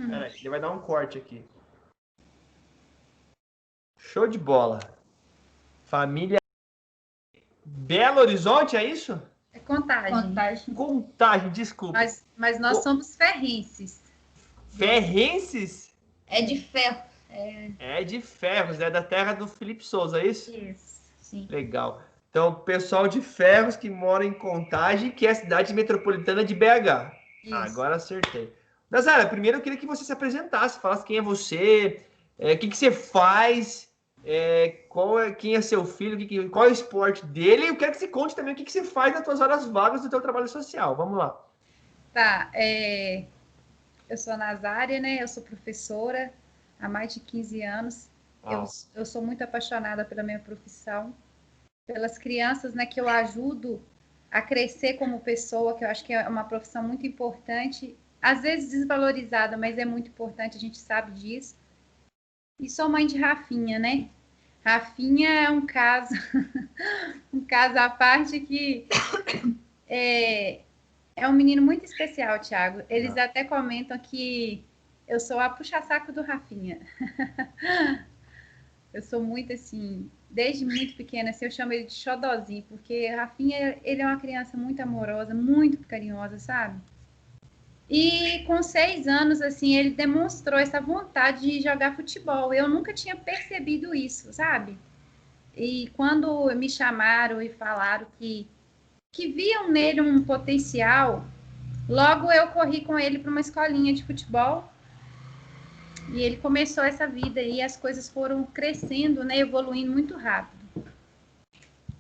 Peraí, ele vai dar um corte aqui. Show de bola. Família Belo Horizonte, é isso? É Contagem. Contagem, desculpa. Mas nós somos ferrenses. Ferrenses? É de ferro. É de Ferros, é da terra do Felipe Souza, é isso? Isso. Sim. Legal. Então, pessoal de Ferros que mora em Contagem, que é a cidade metropolitana de BH. Isso. Agora acertei. Nazara, primeiro eu queria que você se apresentasse, falasse quem é você, o que você faz, quem é seu filho, qual é o esporte dele, e eu quero que você conte também o que você faz nas suas horas vagas do seu trabalho social. Vamos lá. Tá, eu sou a Nazária, né? Eu sou professora há mais de 15 anos. Eu sou muito apaixonada pela minha profissão, pelas crianças, né, que eu ajudo a crescer como pessoa, que eu acho que é uma profissão muito importante, às vezes desvalorizada, mas é muito importante, a gente sabe disso. E sou mãe de Rafinha, né? Rafinha é um caso, um caso à parte que é um menino muito especial, Thiago. Eles até comentam que eu sou a puxa-saco do Rafinha. Eu sou muito assim, desde muito pequena, assim, eu chamo ele de xodozinho, porque Rafinha, ele é uma criança muito amorosa, muito carinhosa, sabe? E com 6 anos, assim, ele demonstrou essa vontade de jogar futebol. Eu nunca tinha percebido isso, sabe? E quando me chamaram e falaram que viam nele um potencial, logo eu corri com ele para uma escolinha de futebol. E ele começou essa vida e as coisas foram crescendo, né, evoluindo muito rápido.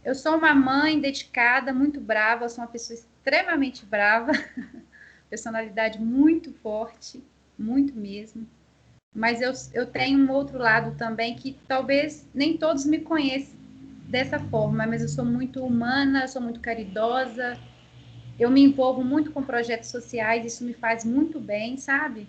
Eu sou uma mãe dedicada, muito brava, eu sou uma pessoa extremamente brava, personalidade muito forte, muito mesmo. Mas eu tenho um outro lado também que talvez nem todos me conheçam dessa forma, mas eu sou muito humana, eu sou muito caridosa, eu me envolvo muito com projetos sociais, isso me faz muito bem, sabe?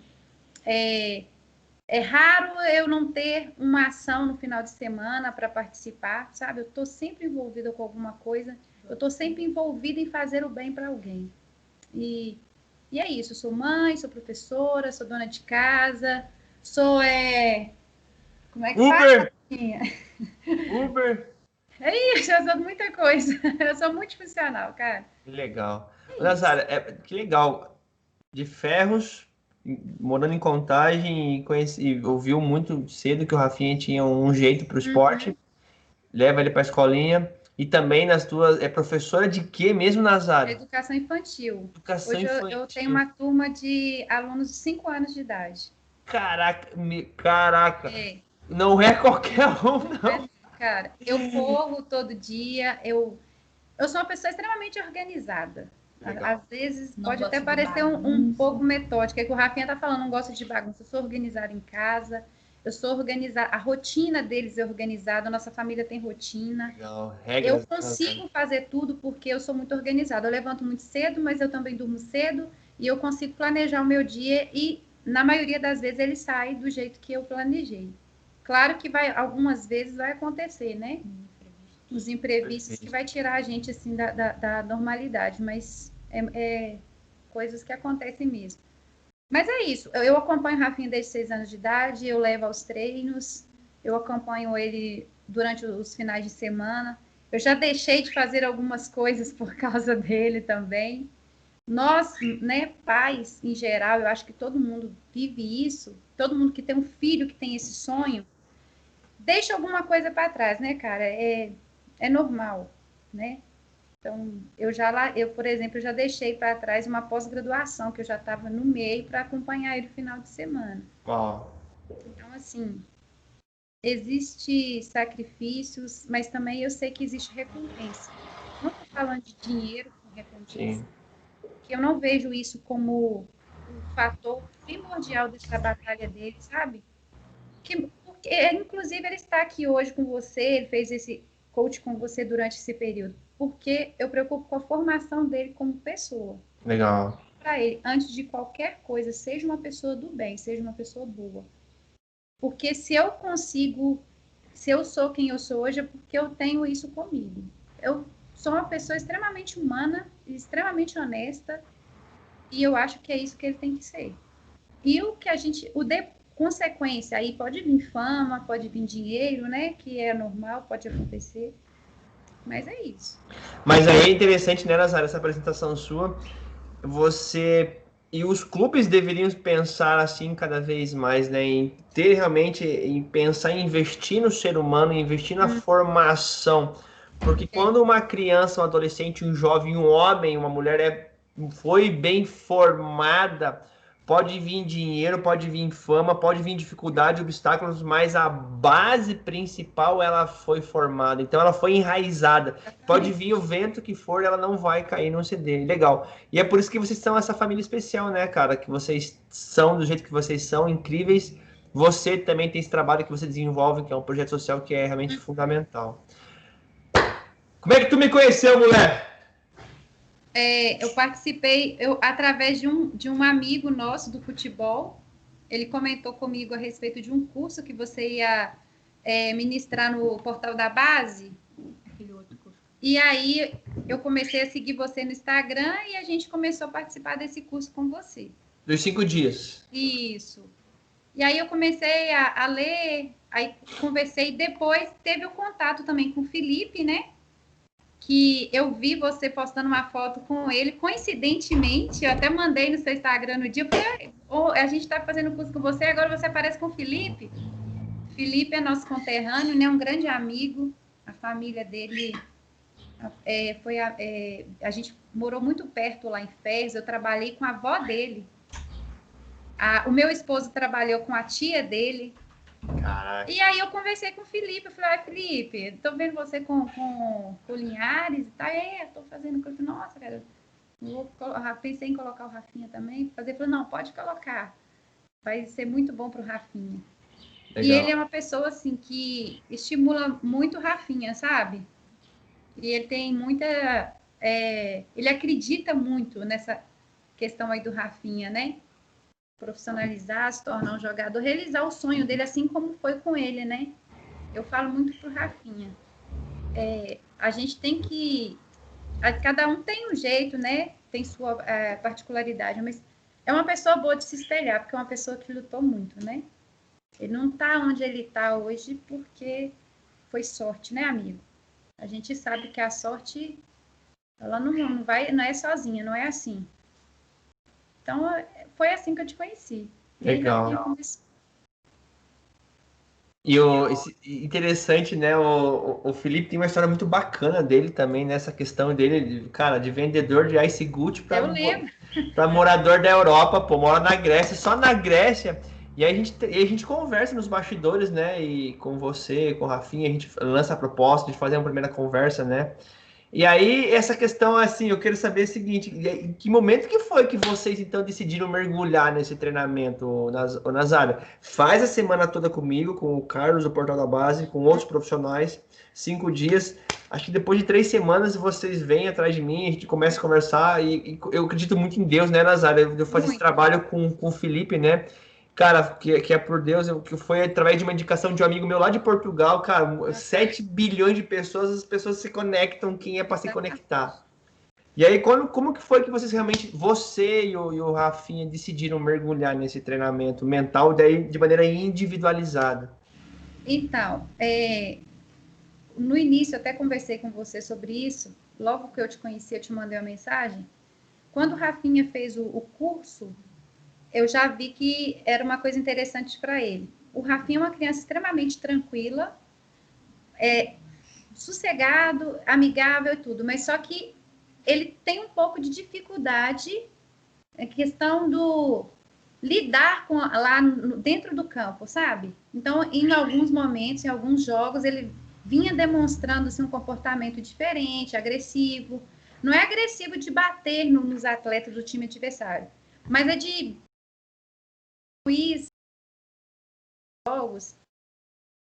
É raro eu não ter uma ação no final de semana para participar, sabe? Eu estou sempre envolvida com alguma coisa, eu estou sempre envolvida em fazer o bem para alguém. E é isso, eu sou mãe, sou professora, sou dona de casa, sou, como é que fala? Uber. É isso, eu sou muita coisa, eu sou multifuncional, cara. Que legal. Nazária, que legal. De Ferros, morando em Contagem, ouviu muito cedo que o Rafinha tinha um jeito para o esporte, leva ele para a escolinha. E também nas tuas. É professora de quê mesmo, Nazária? Educação infantil. Educação Hoje infantil. eu tenho uma turma de alunos de 5 anos de idade. Caraca. Não é qualquer um, não. Cara, eu corro todo dia, eu sou uma pessoa extremamente organizada. Legal. Às vezes Não pode até gosto de parecer um bagunça. pouco metódica, é que o Rafinha tá falando, não gosto de bagunça, eu sou organizada em casa, eu sou organizada, a rotina deles é organizada, a nossa família tem rotina. Legal. Eu consigo fazer tudo porque eu sou muito organizada. Eu levanto muito cedo, mas eu também durmo cedo e eu consigo planejar o meu dia e, na maioria das vezes, ele sai do jeito que eu planejei. Claro que algumas vezes vai acontecer, né? Os imprevistos que vai tirar a gente, assim, da normalidade, mas é coisas que acontecem mesmo. Mas é isso, eu acompanho o Rafinha desde 6 anos de idade, eu levo aos treinos, eu acompanho ele durante os finais de semana. Eu já deixei de fazer algumas coisas por causa dele também. Nós, né, pais em geral, eu acho que todo mundo vive isso, todo mundo que tem um filho que tem esse sonho, deixa alguma coisa para trás, né, cara? É normal, né? Então, eu, por exemplo, já deixei para trás uma pós-graduação, que eu já estava no meio para acompanhar ele no final de semana. Uau. Então, assim, existe sacrifícios, mas também eu sei que existe recompensa. Não estou falando de dinheiro com recompensa, Sim. que eu não vejo isso como o fator primordial dessa batalha dele, sabe? Porque, inclusive, ele está aqui hoje com você, ele fez esse coach com você durante esse período, porque eu preocupo com a formação dele como pessoa. Legal. Para ele, antes de qualquer coisa, seja uma pessoa do bem, seja uma pessoa boa. Porque se eu sou quem eu sou hoje, é porque eu tenho isso comigo. Eu sou uma pessoa extremamente humana, extremamente honesta, e eu acho que é isso que ele tem que ser. E o que a gente, consequência, aí pode vir fama, pode vir dinheiro, né? Que é normal, pode acontecer. Mas é isso. Mas aí é interessante, né, Nazário, essa apresentação sua, você e os clubes deveriam pensar assim cada vez mais, né, em ter realmente, em pensar em investir no ser humano, investir na formação, porque quando uma criança, um adolescente, um jovem, um homem, uma mulher foi bem formada, pode vir dinheiro, pode vir fama, pode vir dificuldade, obstáculos, mas a base principal ela foi formada, então ela foi enraizada. Pode vir o vento que for, ela não vai cair no CD. Legal. E é por isso que vocês são essa família especial, né, cara? Que vocês são do jeito que vocês são, incríveis. Você também tem esse trabalho que você desenvolve, que é um projeto social que é realmente fundamental. Como é que tu me conheceu, mulher? Eu participei, através de um amigo nosso do futebol. Ele comentou comigo a respeito de um curso que você ia ministrar no Portal da Base. E aí eu comecei a seguir você no Instagram e a gente começou a participar desse curso com você. Dos 5 dias. Isso. E aí eu comecei a ler, aí conversei, depois teve o contato também com o Felipe, né? Que eu vi você postando uma foto com ele, coincidentemente, eu até mandei no seu Instagram no dia, falei, a gente está fazendo curso com você, agora você aparece com o Felipe. Felipe é nosso conterrâneo, né? Um grande amigo, a família dele a gente morou muito perto lá em Fez, eu trabalhei com a avó dele. O meu esposo trabalhou com a tia dele. Caraca. E aí eu conversei com o Felipe, eu falei, Felipe, tô vendo você com Linhares e tal. Eu tô fazendo coisa. Nossa, cara, pensei em colocar o Rafinha também. Ele falou, não, pode colocar. Vai ser muito bom pro Rafinha. Legal. E ele é uma pessoa, assim, que estimula muito o Rafinha, sabe? E ele tem muita... ele acredita muito nessa questão aí do Rafinha, né? Profissionalizar, se tornar um jogador, realizar o sonho dele, assim como foi com ele, né? Eu falo muito pro Rafinha. A gente tem que... Cada um tem um jeito, né? Tem sua particularidade, mas é uma pessoa boa de se espelhar, porque é uma pessoa que lutou muito, né? Ele não tá onde ele tá hoje porque foi sorte, né, amigo? A gente sabe que a sorte, ela não é sozinha, não é assim. Então, foi assim que eu te conheci. Legal. Interessante, né? O Felipe tem uma história muito bacana dele também, nessa questão dele, cara, de vendedor de Ice Gut para morador da Europa, pô, mora na Grécia, só na Grécia. E aí a gente conversa nos bastidores, né? E com você, com o Rafinha, a gente lança a proposta de fazer uma primeira conversa, né? E aí, essa questão, assim, eu quero saber o seguinte, em que momento que foi que vocês, então, decidiram mergulhar nesse treinamento, Nazário? Faz a semana toda comigo, com o Carlos, do Portal da Base, com outros profissionais, 5 dias. Acho que depois de 3 semanas vocês vêm atrás de mim, a gente começa a conversar, e eu acredito muito em Deus, né, Nazário? Eu faço esse trabalho com o Felipe, né? Cara, que é por Deus, que foi através de uma indicação de um amigo meu lá de Portugal, cara, 7 bilhões de pessoas, as pessoas se conectam, quem é para se conectar. E aí, como que foi que vocês realmente, você e o Rafinha, decidiram mergulhar nesse treinamento mental, daí de maneira individualizada? Então, no início, eu até conversei com você sobre isso, logo que eu te conheci, eu te mandei uma mensagem. Quando o Rafinha fez o curso, eu já vi que era uma coisa interessante para ele. O Rafinha é uma criança extremamente tranquila, sossegado, amigável e tudo, mas só que ele tem um pouco de dificuldade na questão do lidar com lá dentro do campo, sabe? Então, em alguns momentos, em alguns jogos, ele vinha demonstrando assim, um comportamento diferente, agressivo. Não é agressivo de bater nos atletas do time adversário, mas é de jogos.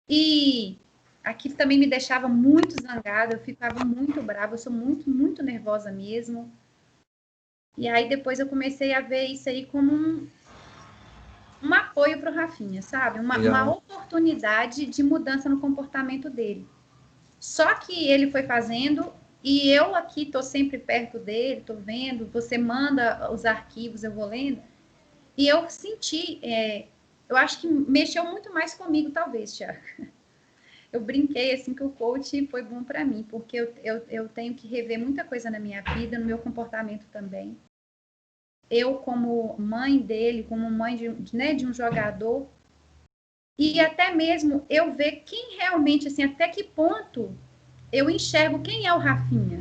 E aquilo também me deixava muito zangada, eu ficava muito brava, eu sou muito, muito nervosa mesmo. E aí depois eu comecei a ver isso aí como um apoio para o Rafinha, sabe? Uma oportunidade de mudança no comportamento dele. Só que ele foi fazendo e eu aqui estou sempre perto dele, estou vendo, você manda os arquivos, eu vou lendo. E eu senti, eu acho que mexeu muito mais comigo, talvez, Thiago. Eu brinquei assim que o coach foi bom para mim, porque eu tenho que rever muita coisa na minha vida, no meu comportamento também. Eu, como mãe dele, como mãe de um jogador, e até mesmo eu ver quem realmente, assim, até que ponto eu enxergo quem é o Rafinha,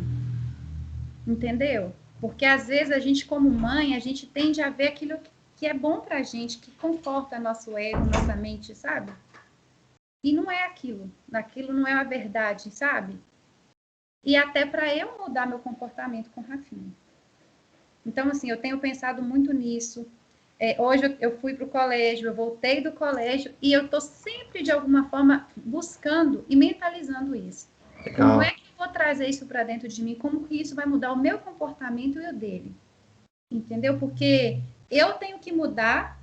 entendeu? Porque às vezes a gente, como mãe, a gente tende a ver aquilo que é bom pra gente, que conforta nosso ego, nossa mente, sabe? E não é aquilo não é a verdade, sabe? E até para eu mudar meu comportamento com o Rafinha. Então, assim, eu tenho pensado muito nisso. Hoje eu fui para o colégio, eu voltei do colégio e eu estou sempre, de alguma forma, buscando e mentalizando isso. Legal. Como é que eu vou trazer isso para dentro de mim? Como que isso vai mudar o meu comportamento e o dele? Entendeu? Porque eu tenho que mudar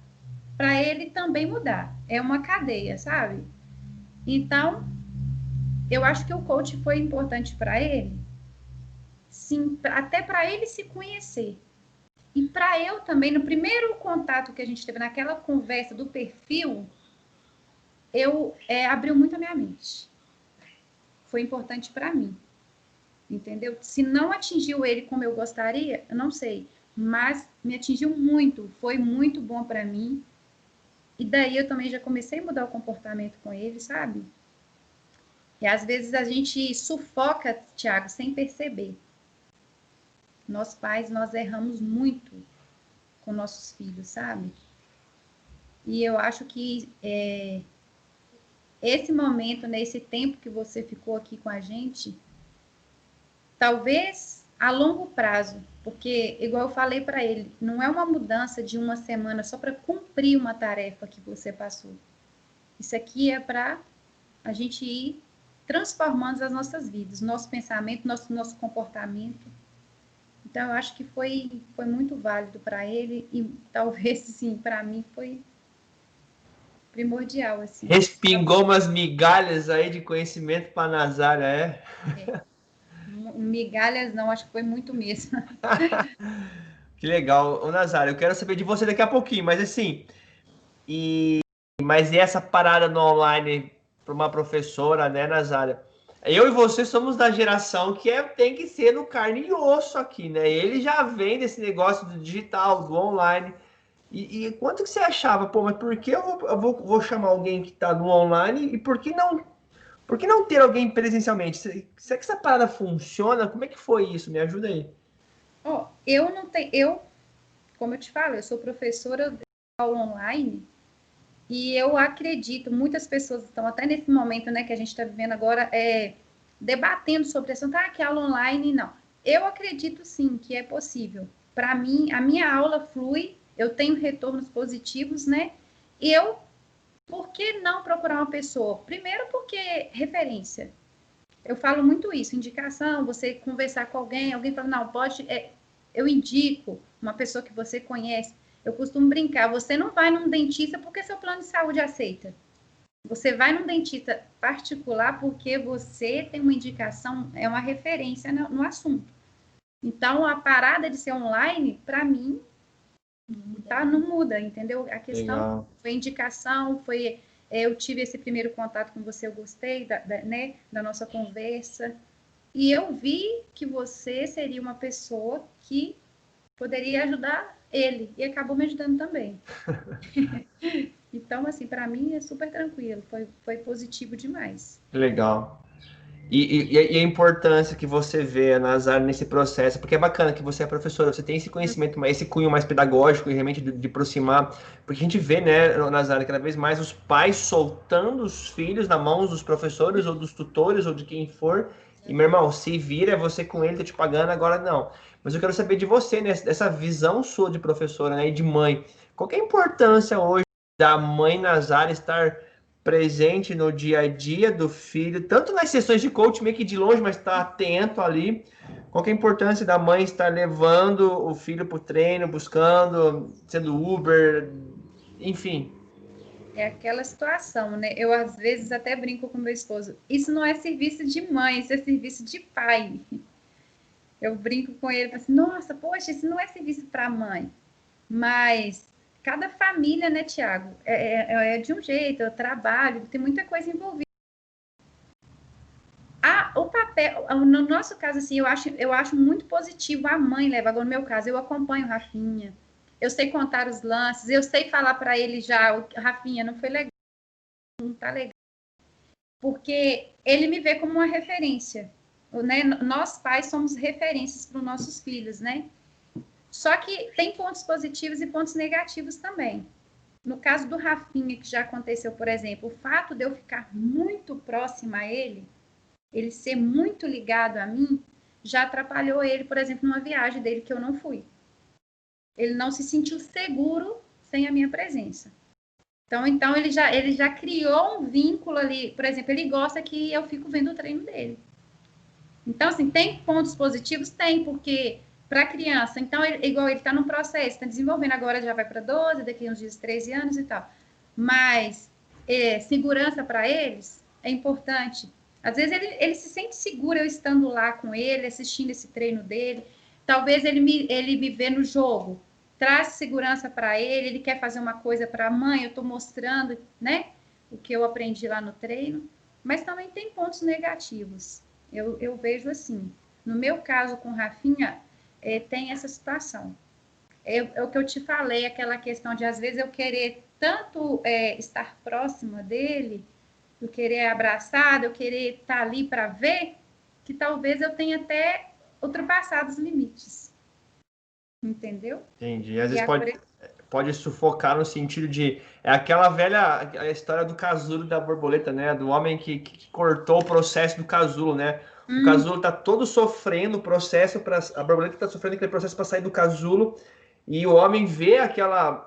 para ele também mudar. É uma cadeia, sabe? Então, eu acho que o coach foi importante para ele, sim, até para ele se conhecer. E para eu também, no primeiro contato que a gente teve naquela conversa do perfil, eu abriu muito a minha mente. Foi importante para mim, entendeu? Se não atingiu ele como eu gostaria, eu não sei, mas me atingiu muito, foi muito bom para mim. E daí eu também já comecei a mudar o comportamento com ele, sabe? E às vezes a gente sufoca, Thiago, sem perceber. Nós pais, nós erramos muito com nossos filhos, sabe? E eu acho que esse momento, né, esse tempo que você ficou aqui com a gente, talvez a longo prazo, porque, igual eu falei para ele, não é uma mudança de uma semana só para cumprir uma tarefa que você passou. Isso aqui é para a gente ir transformando as nossas vidas, nosso pensamento, nosso comportamento. Então, eu acho que foi muito válido para ele e talvez, sim, para mim foi primordial, assim. Respingou umas migalhas aí de conhecimento para Nazária, Migalhas não, acho que foi muito mesmo. Que legal. Ô, Nazária, eu quero saber de você daqui a pouquinho, mas assim, mas e essa parada no online para uma professora, né, Nazária? Eu e você somos da geração que tem que ser no carne e osso aqui, né? Ele já vem desse negócio do digital, do online. E quanto que você achava? Pô, mas por que eu vou chamar alguém que está no online e por que não ter alguém presencialmente? Será que essa parada funciona? Como é que foi isso? Me ajuda aí. Eu não tenho, como eu te falo, eu sou professora de aula online e eu acredito, muitas pessoas estão até nesse momento, né, que a gente está vivendo agora, debatendo sobre isso, que aula online, não. Eu acredito sim que é possível. Para mim, a minha aula flui, eu tenho retornos positivos, né? Por que não procurar uma pessoa? Primeiro porque referência. Eu falo muito isso, indicação, você conversar com alguém fala, não, pode, eu indico uma pessoa que você conhece. Eu costumo brincar, você não vai num dentista porque seu plano de saúde aceita. Você vai num dentista particular porque você tem uma indicação, é uma referência no assunto. Então, a parada de ser online, para mim, não muda, entendeu? A questão Legal. foi indicação, eu tive esse primeiro contato com você, eu gostei né, da nossa conversa, e eu vi que você seria uma pessoa que poderia ajudar ele, e acabou me ajudando também. Então, assim, para mim é super tranquilo, foi positivo demais. Legal. E a importância que você vê, Nazário, nesse processo, porque é bacana que você é professora, você tem esse conhecimento, esse cunho mais pedagógico e realmente de aproximar, porque a gente vê, né, Nazário, cada vez mais os pais soltando os filhos na mão dos professores ou dos tutores ou de quem for, e meu irmão, se vira, é você com ele, tá te pagando, agora não. Mas eu quero saber de você, né, dessa visão sua de professora, né, e de mãe. Qual que é a importância hoje da mãe Nazário estar presente no dia a dia do filho, tanto nas sessões de coaching, meio que de longe, mas está atento ali. Qual que é a importância da mãe estar levando o filho para o treino, buscando, sendo Uber, enfim. É aquela situação, né? Eu às vezes até brinco com meu esposo. Isso não é serviço de mãe, isso é serviço de pai. Eu brinco com ele, assim, nossa, poxa, isso não é serviço para mãe. Mas cada família, né, Tiago, é de um jeito, eu trabalho, tem muita coisa envolvida. O papel, no nosso caso, assim, eu acho muito positivo a mãe leva. Agora, no meu caso, eu acompanho o Rafinha, eu sei contar os lances, eu sei falar para ele já, Rafinha, não foi legal, não tá legal. Porque ele me vê como uma referência, né? Nós pais somos referências para os nossos filhos, né? Só que tem pontos positivos e pontos negativos também. No caso do Rafinha, que já aconteceu, por exemplo, o fato de eu ficar muito próxima a ele ser muito ligado a mim, já atrapalhou ele, por exemplo, numa viagem dele que eu não fui. Ele não se sentiu seguro sem a minha presença. Então ele já criou um vínculo ali. Por exemplo, ele gosta que eu fico vendo o treino dele. Então, assim, tem pontos positivos? Tem, porque para a criança, então, igual ele está no processo, está desenvolvendo agora, já vai para 12, daqui uns dias 13 anos e tal. Mas segurança para eles é importante. Às vezes ele se sente seguro eu estando lá com ele, assistindo esse treino dele. Talvez ele me vê no jogo, traz segurança para ele quer fazer uma coisa para a mãe, eu estou mostrando, né, o que eu aprendi lá no treino. Mas também tem pontos negativos. Eu vejo assim. No meu caso com o Rafinha, tem essa situação. É o que eu te falei, aquela questão de, às vezes, eu querer tanto estar próxima dele, eu querer abraçado, eu querer estar ali para ver, que talvez eu tenha até ultrapassado os limites. Entendeu? Entendi. Às vezes pode sufocar no sentido de... É aquela velha a história do casulo da borboleta, né? Do homem que cortou o processo do casulo, né? O casulo tá todo sofrendo o processo, a borboleta tá sofrendo aquele processo para sair do casulo, e o homem vê aquela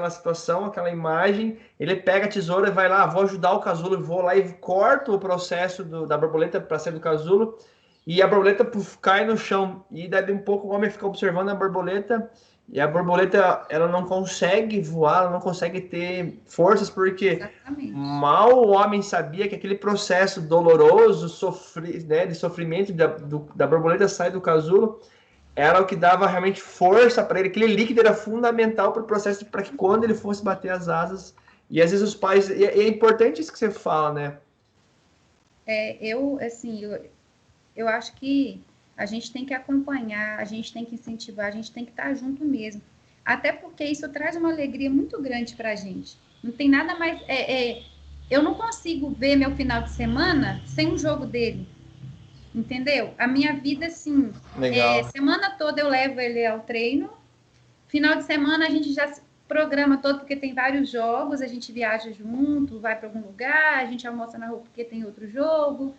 situação, aquela imagem, ele pega a tesoura e vai lá, vou ajudar o casulo, vou lá e corto o processo da borboleta para sair do casulo, e a borboleta cai no chão. E daí um pouco o homem fica observando a borboleta, e a borboleta, ela não consegue voar, ela não consegue ter forças, porque Exatamente. mal o homem sabia que aquele processo doloroso, de sofrimento da borboleta sair do casulo, era o que dava realmente força para ele. Aquele líquido era fundamental para o processo, para que quando ele fosse bater as asas. E às vezes os pais... E é importante isso que você fala, né? Eu acho que a gente tem que acompanhar, a gente tem que incentivar, a gente tem que estar junto mesmo. Até porque isso traz uma alegria muito grande para a gente. Não tem nada mais. Eu não consigo ver meu final de semana sem um jogo dele. Entendeu? A minha vida, assim, semana toda eu levo ele ao treino. Final de semana a gente já se programa todo, porque tem vários jogos, a gente viaja junto, vai para algum lugar, a gente almoça na rua porque tem outro jogo.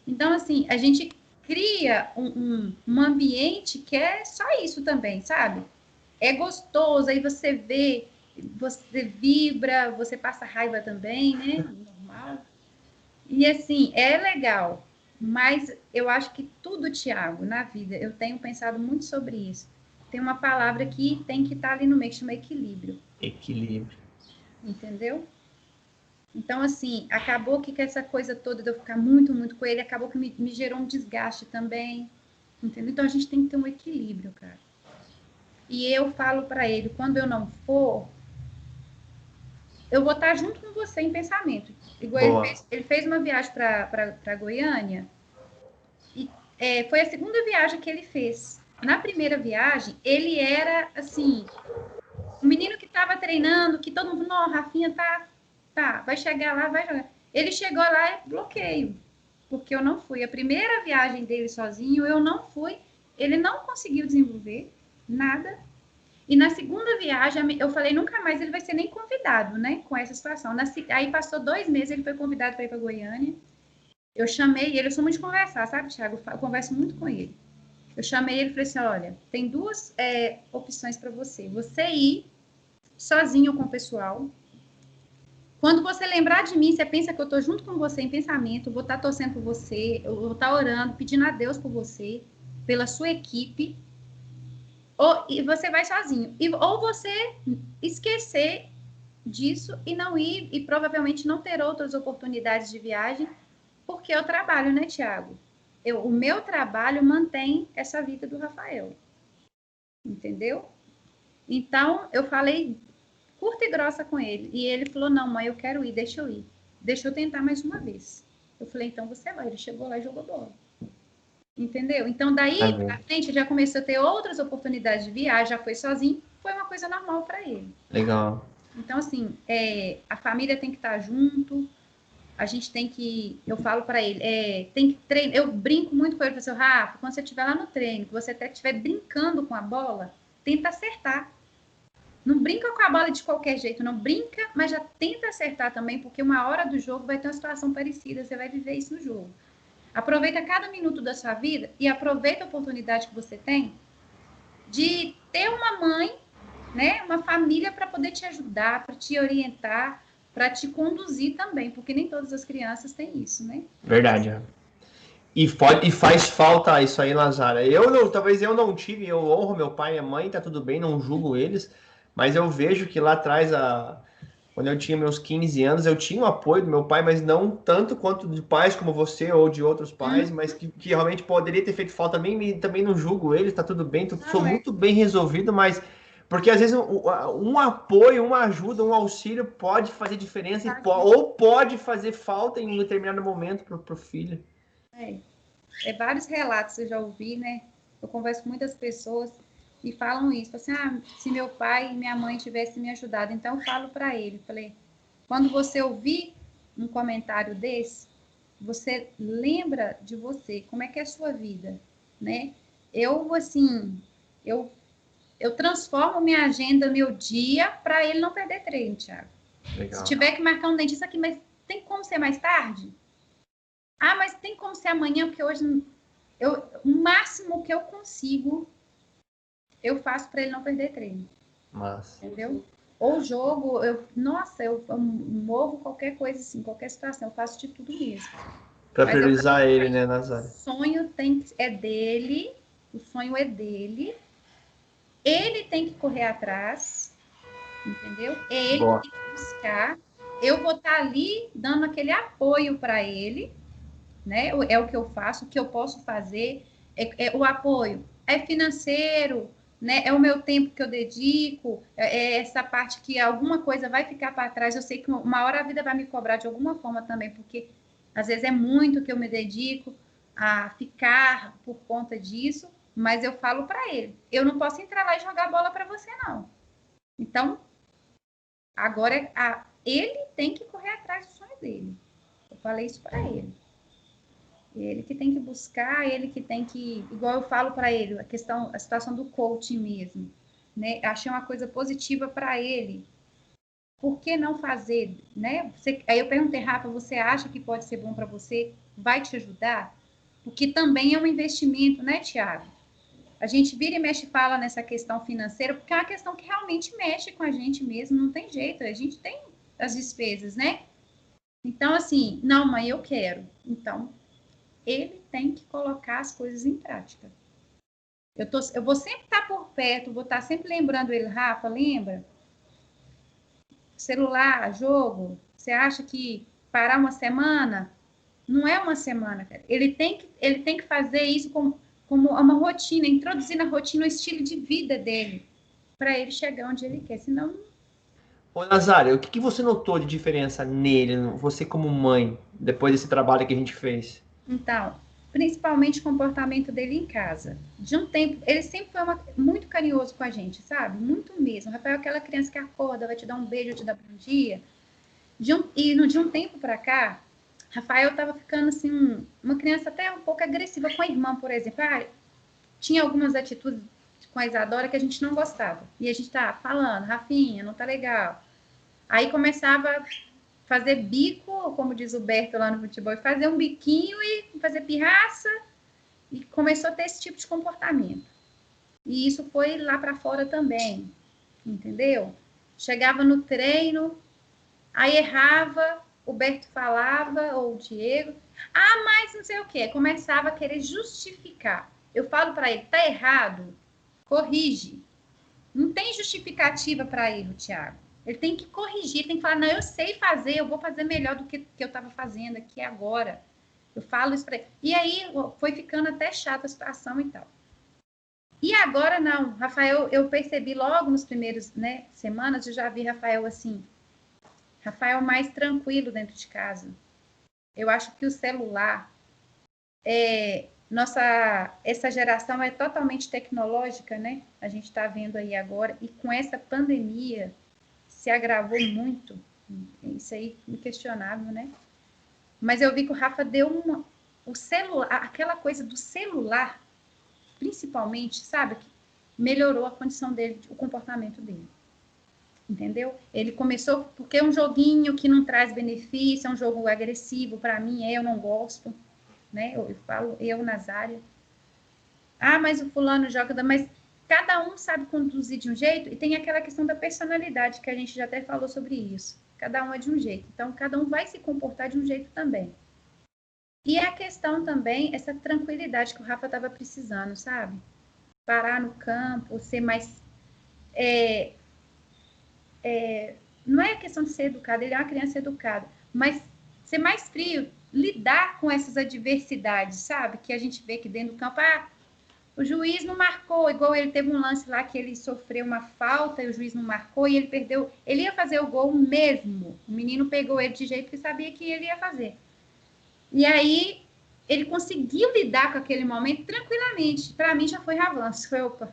Então, assim, a gente cria um ambiente que é só isso também, sabe? É gostoso, aí você vê, você vibra, você passa raiva também, né? Normal. E, assim, é legal. Mas eu acho que tudo, Tiago, na vida, eu tenho pensado muito sobre isso. Tem uma palavra que tem que estar ali no meio, que chama equilíbrio. Equilíbrio. Entendeu? Então, assim, acabou que essa coisa toda de eu ficar muito, muito com ele, acabou que me gerou um desgaste também, entendeu? Então, a gente tem que ter um equilíbrio, cara. E eu falo para ele, quando eu não for, eu vou estar junto com você em pensamento. Igual ele fez uma viagem para Goiânia, e foi a segunda viagem que ele fez. Na primeira viagem, ele era, assim, um menino que estava treinando, que todo mundo, não, Rafinha tá, vai chegar lá, vai jogar. Ele chegou lá e bloqueio, porque eu não fui. A primeira viagem dele sozinho, eu não fui. Ele não conseguiu desenvolver nada. E na segunda viagem, eu falei, nunca mais ele vai ser nem convidado, né, com essa situação. Aí passou 2 meses, ele foi convidado para ir para Goiânia. Eu chamei ele, eu sou muito de conversar, sabe, Thiago? Eu converso muito com ele. Eu chamei ele e falei assim, olha, tem 2 opções para você. Você ir sozinho com o pessoal. Quando você lembrar de mim, você pensa que eu estou junto com você em pensamento, vou estar torcendo por você, eu vou estar orando, pedindo a Deus por você, pela sua equipe, e você vai sozinho. Ou você esquecer disso e não ir, e provavelmente não ter outras oportunidades de viagem, porque eu trabalho, né, Tiago? O meu trabalho mantém essa vida do Rafael. Entendeu? Então, eu falei curta e grossa com ele. E ele falou, não, mãe, eu quero ir, deixa eu ir. Deixa eu tentar mais uma vez. Eu falei, então você vai. Ele chegou lá e jogou bola. Entendeu? Então, daí pra frente, já começou a ter outras oportunidades de viagem, já foi sozinho, foi uma coisa normal para ele. Legal. Então, assim, a família tem que estar junto, a gente tem que, eu falo para ele, tem que treinar, eu brinco muito com ele, eu falo assim, Rafa, quando você estiver lá no treino, que você até estiver brincando com a bola, tenta acertar. Não brinca com a bola de qualquer jeito, não brinca, mas já tenta acertar também, porque uma hora do jogo vai ter uma situação parecida, você vai viver isso no jogo. Aproveita cada minuto da sua vida e aproveita a oportunidade que você tem de ter uma mãe, né, uma família para poder te ajudar, para te orientar, para te conduzir também, porque nem todas as crianças têm isso, né? Verdade. E faz falta isso aí, Nazara. Talvez eu não tive, eu honro meu pai e minha mãe, tá tudo bem, não julgo eles, mas eu vejo que lá atrás, quando eu tinha meus 15 anos, eu tinha o apoio do meu pai, mas não tanto quanto de pais como você ou de outros pais, mas que realmente poderia ter feito falta. Também não julgo eles, tá tudo bem, sou muito bem resolvido, mas porque às vezes um apoio, uma ajuda, um auxílio pode fazer diferença ou pode fazer falta em um determinado momento pro filho. Vários relatos eu já ouvi, né? Eu converso com muitas pessoas e falam isso, assim, se meu pai e minha mãe tivessem me ajudado, então eu falo para ele, falei, quando você ouvir um comentário desse, você lembra de você, como é que é a sua vida, né? Eu transformo minha agenda, meu dia, para ele não perder treino, Thiago. Legal. Se tiver que marcar um dentista aqui, mas tem como ser mais tarde? Mas tem como ser amanhã, porque hoje o máximo que eu consigo, eu faço para ele não perder treino. Massa. Entendeu? Ou jogo, eu movo qualquer coisa assim, qualquer situação, eu faço de tudo mesmo. Para priorizar ele, né, Nazário? O sonho é dele, o sonho é dele, ele tem que correr atrás, entendeu? É ele que tem que buscar. Eu vou estar ali dando aquele apoio para ele, né? É o que eu faço, o que eu posso fazer, o apoio é financeiro, né? É o meu tempo que eu dedico, é essa parte que alguma coisa vai ficar para trás. Eu sei que uma hora a vida vai me cobrar de alguma forma também, porque às vezes é muito que eu me dedico a ficar por conta disso, mas eu falo para ele, eu não posso entrar lá e jogar bola para você não. Então, agora ele tem que correr atrás do sonho dele. Eu falei isso para ele. Ele que tem que buscar, ele que tem que, igual eu falo para ele, a situação do coaching mesmo, né? Achei uma coisa positiva para ele. Por que não fazer, né? Aí eu perguntei, Rafa, você acha que pode ser bom para você? Vai te ajudar? Porque também é um investimento, né, Tiago? A gente vira e mexe e fala nessa questão financeira, porque é uma questão que realmente mexe com a gente mesmo, não tem jeito, a gente tem as despesas, né? Então, assim, não, mãe, eu quero. Então, ele tem que colocar as coisas em prática. Eu vou sempre estar por perto, vou estar sempre lembrando ele, Rafa, lembra? Celular, jogo, você acha que parar uma semana? Não é uma semana, cara. Ele tem que fazer isso como uma rotina, introduzir na rotina o estilo de vida dele, para ele chegar onde ele quer. Senão. Ô, Nazário, o que você notou de diferença nele, você como mãe, depois desse trabalho que a gente fez? Então, principalmente o comportamento dele em casa. De um tempo, ele sempre foi muito carinhoso com a gente, sabe? Muito mesmo. O Rafael é aquela criança que acorda, vai te dar um beijo, te dar bom dia. De um tempo para cá, Rafael estava ficando assim, uma criança até um pouco agressiva com a irmã, por exemplo. Tinha algumas atitudes com a Isadora que a gente não gostava. E a gente tá falando, Rafinha, não tá legal. Aí começava a fazer bico, como diz o Berto lá no futebol, fazer um biquinho e fazer pirraça. E começou a ter esse tipo de comportamento. E isso foi lá para fora também, entendeu? Chegava no treino, aí errava, o Berto falava, ou o Diego, mas não sei o quê. Começava a querer justificar. Eu falo para ele, tá errado, corrige. Não tem justificativa para erro, Thiago. Ele tem que corrigir, tem que falar, não, eu sei fazer, eu vou fazer melhor do que eu estava fazendo aqui agora. Eu falo isso para ele. E aí foi ficando até chata a situação e tal. E agora não, Rafael, eu percebi logo nos primeiros, né, semanas, eu já vi Rafael assim, Rafael mais tranquilo dentro de casa. Eu acho que o celular, essa geração é totalmente tecnológica, né? A gente está vendo aí agora, e com essa pandemia se agravou muito, isso aí inquestionável, né? Mas eu vi que o Rafa deu o celular, aquela coisa do celular, principalmente, sabe? Melhorou a condição dele, o comportamento dele. Entendeu? Ele começou porque é um joguinho que não traz benefício, é um jogo agressivo para mim, eu não gosto, né? Eu falo, eu Nazária. Ah, mas o fulano joga, mas cada um sabe conduzir de um jeito e tem aquela questão da personalidade que a gente já até falou sobre isso. Cada um é de um jeito, então cada um vai se comportar de um jeito também. E a questão também, essa tranquilidade que o Rafa estava precisando, sabe? Parar no campo, ser mais. Não é questão de ser educado, ele é uma criança educada, mas ser mais frio, lidar com essas adversidades, sabe? Que a gente vê aqui dentro do campo. Ah, o juiz não marcou, igual ele teve um lance lá que ele sofreu uma falta e o juiz não marcou e ele perdeu. Ele ia fazer o gol mesmo. O menino pegou ele de jeito que sabia que ele ia fazer. E aí ele conseguiu lidar com aquele momento tranquilamente. Para mim já foi avanço. Foi, opa.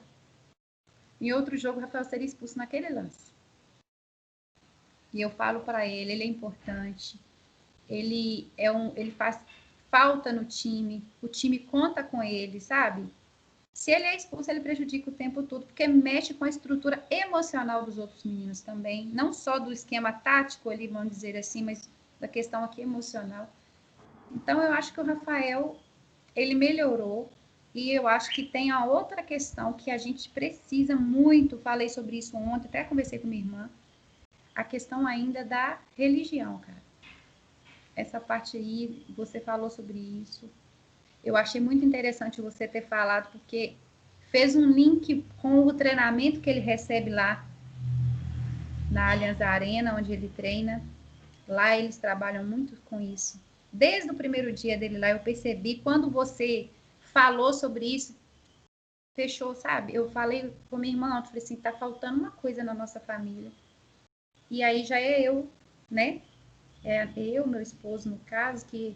Em outro jogo, o Rafael seria expulso naquele lance. E eu falo para ele, ele é importante. Ele faz falta no time. O time conta com ele, sabe? Se ele é expulso, ele prejudica o tempo todo, porque mexe com a estrutura emocional dos outros meninos também. Não só do esquema tático ali, vamos dizer assim, mas da questão aqui emocional. Então, eu acho que o Rafael, ele melhorou. E eu acho que tem a outra questão que a gente precisa muito, falei sobre isso ontem, até conversei com minha irmã, a questão ainda da religião, cara. Essa parte aí, você falou sobre isso. Eu achei muito interessante você ter falado, porque fez um link com o treinamento que ele recebe lá na Allianz Arena, onde ele treina. Lá eles trabalham muito com isso. Desde o primeiro dia dele lá, eu percebi, quando você falou sobre isso, fechou, sabe? Eu falei com minha irmã, eu falei assim, tá faltando uma coisa na nossa família. E aí já é eu, né? É eu, meu esposo, no caso, que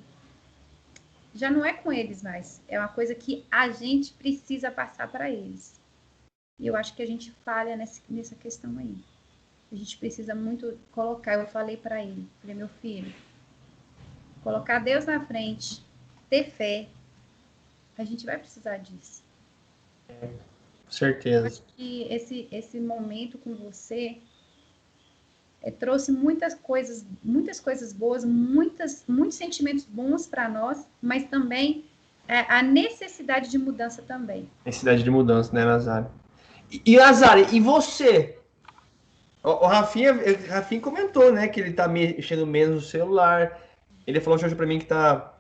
já não é com eles mais. É uma coisa que a gente precisa passar para eles. E eu acho que a gente falha nessa questão aí. A gente precisa muito colocar, eu falei para ele, falei, meu filho, colocar Deus na frente, ter fé, a gente vai precisar disso. Com certeza. Acho que esse momento com você trouxe muitas coisas boas, muitos sentimentos bons para nós, mas também a necessidade de mudança também. Necessidade de mudança, né, Nazário? E Nazário, e você? O Rafinha comentou, né, que ele tá mexendo menos no celular. Ele falou hoje pra mim que tá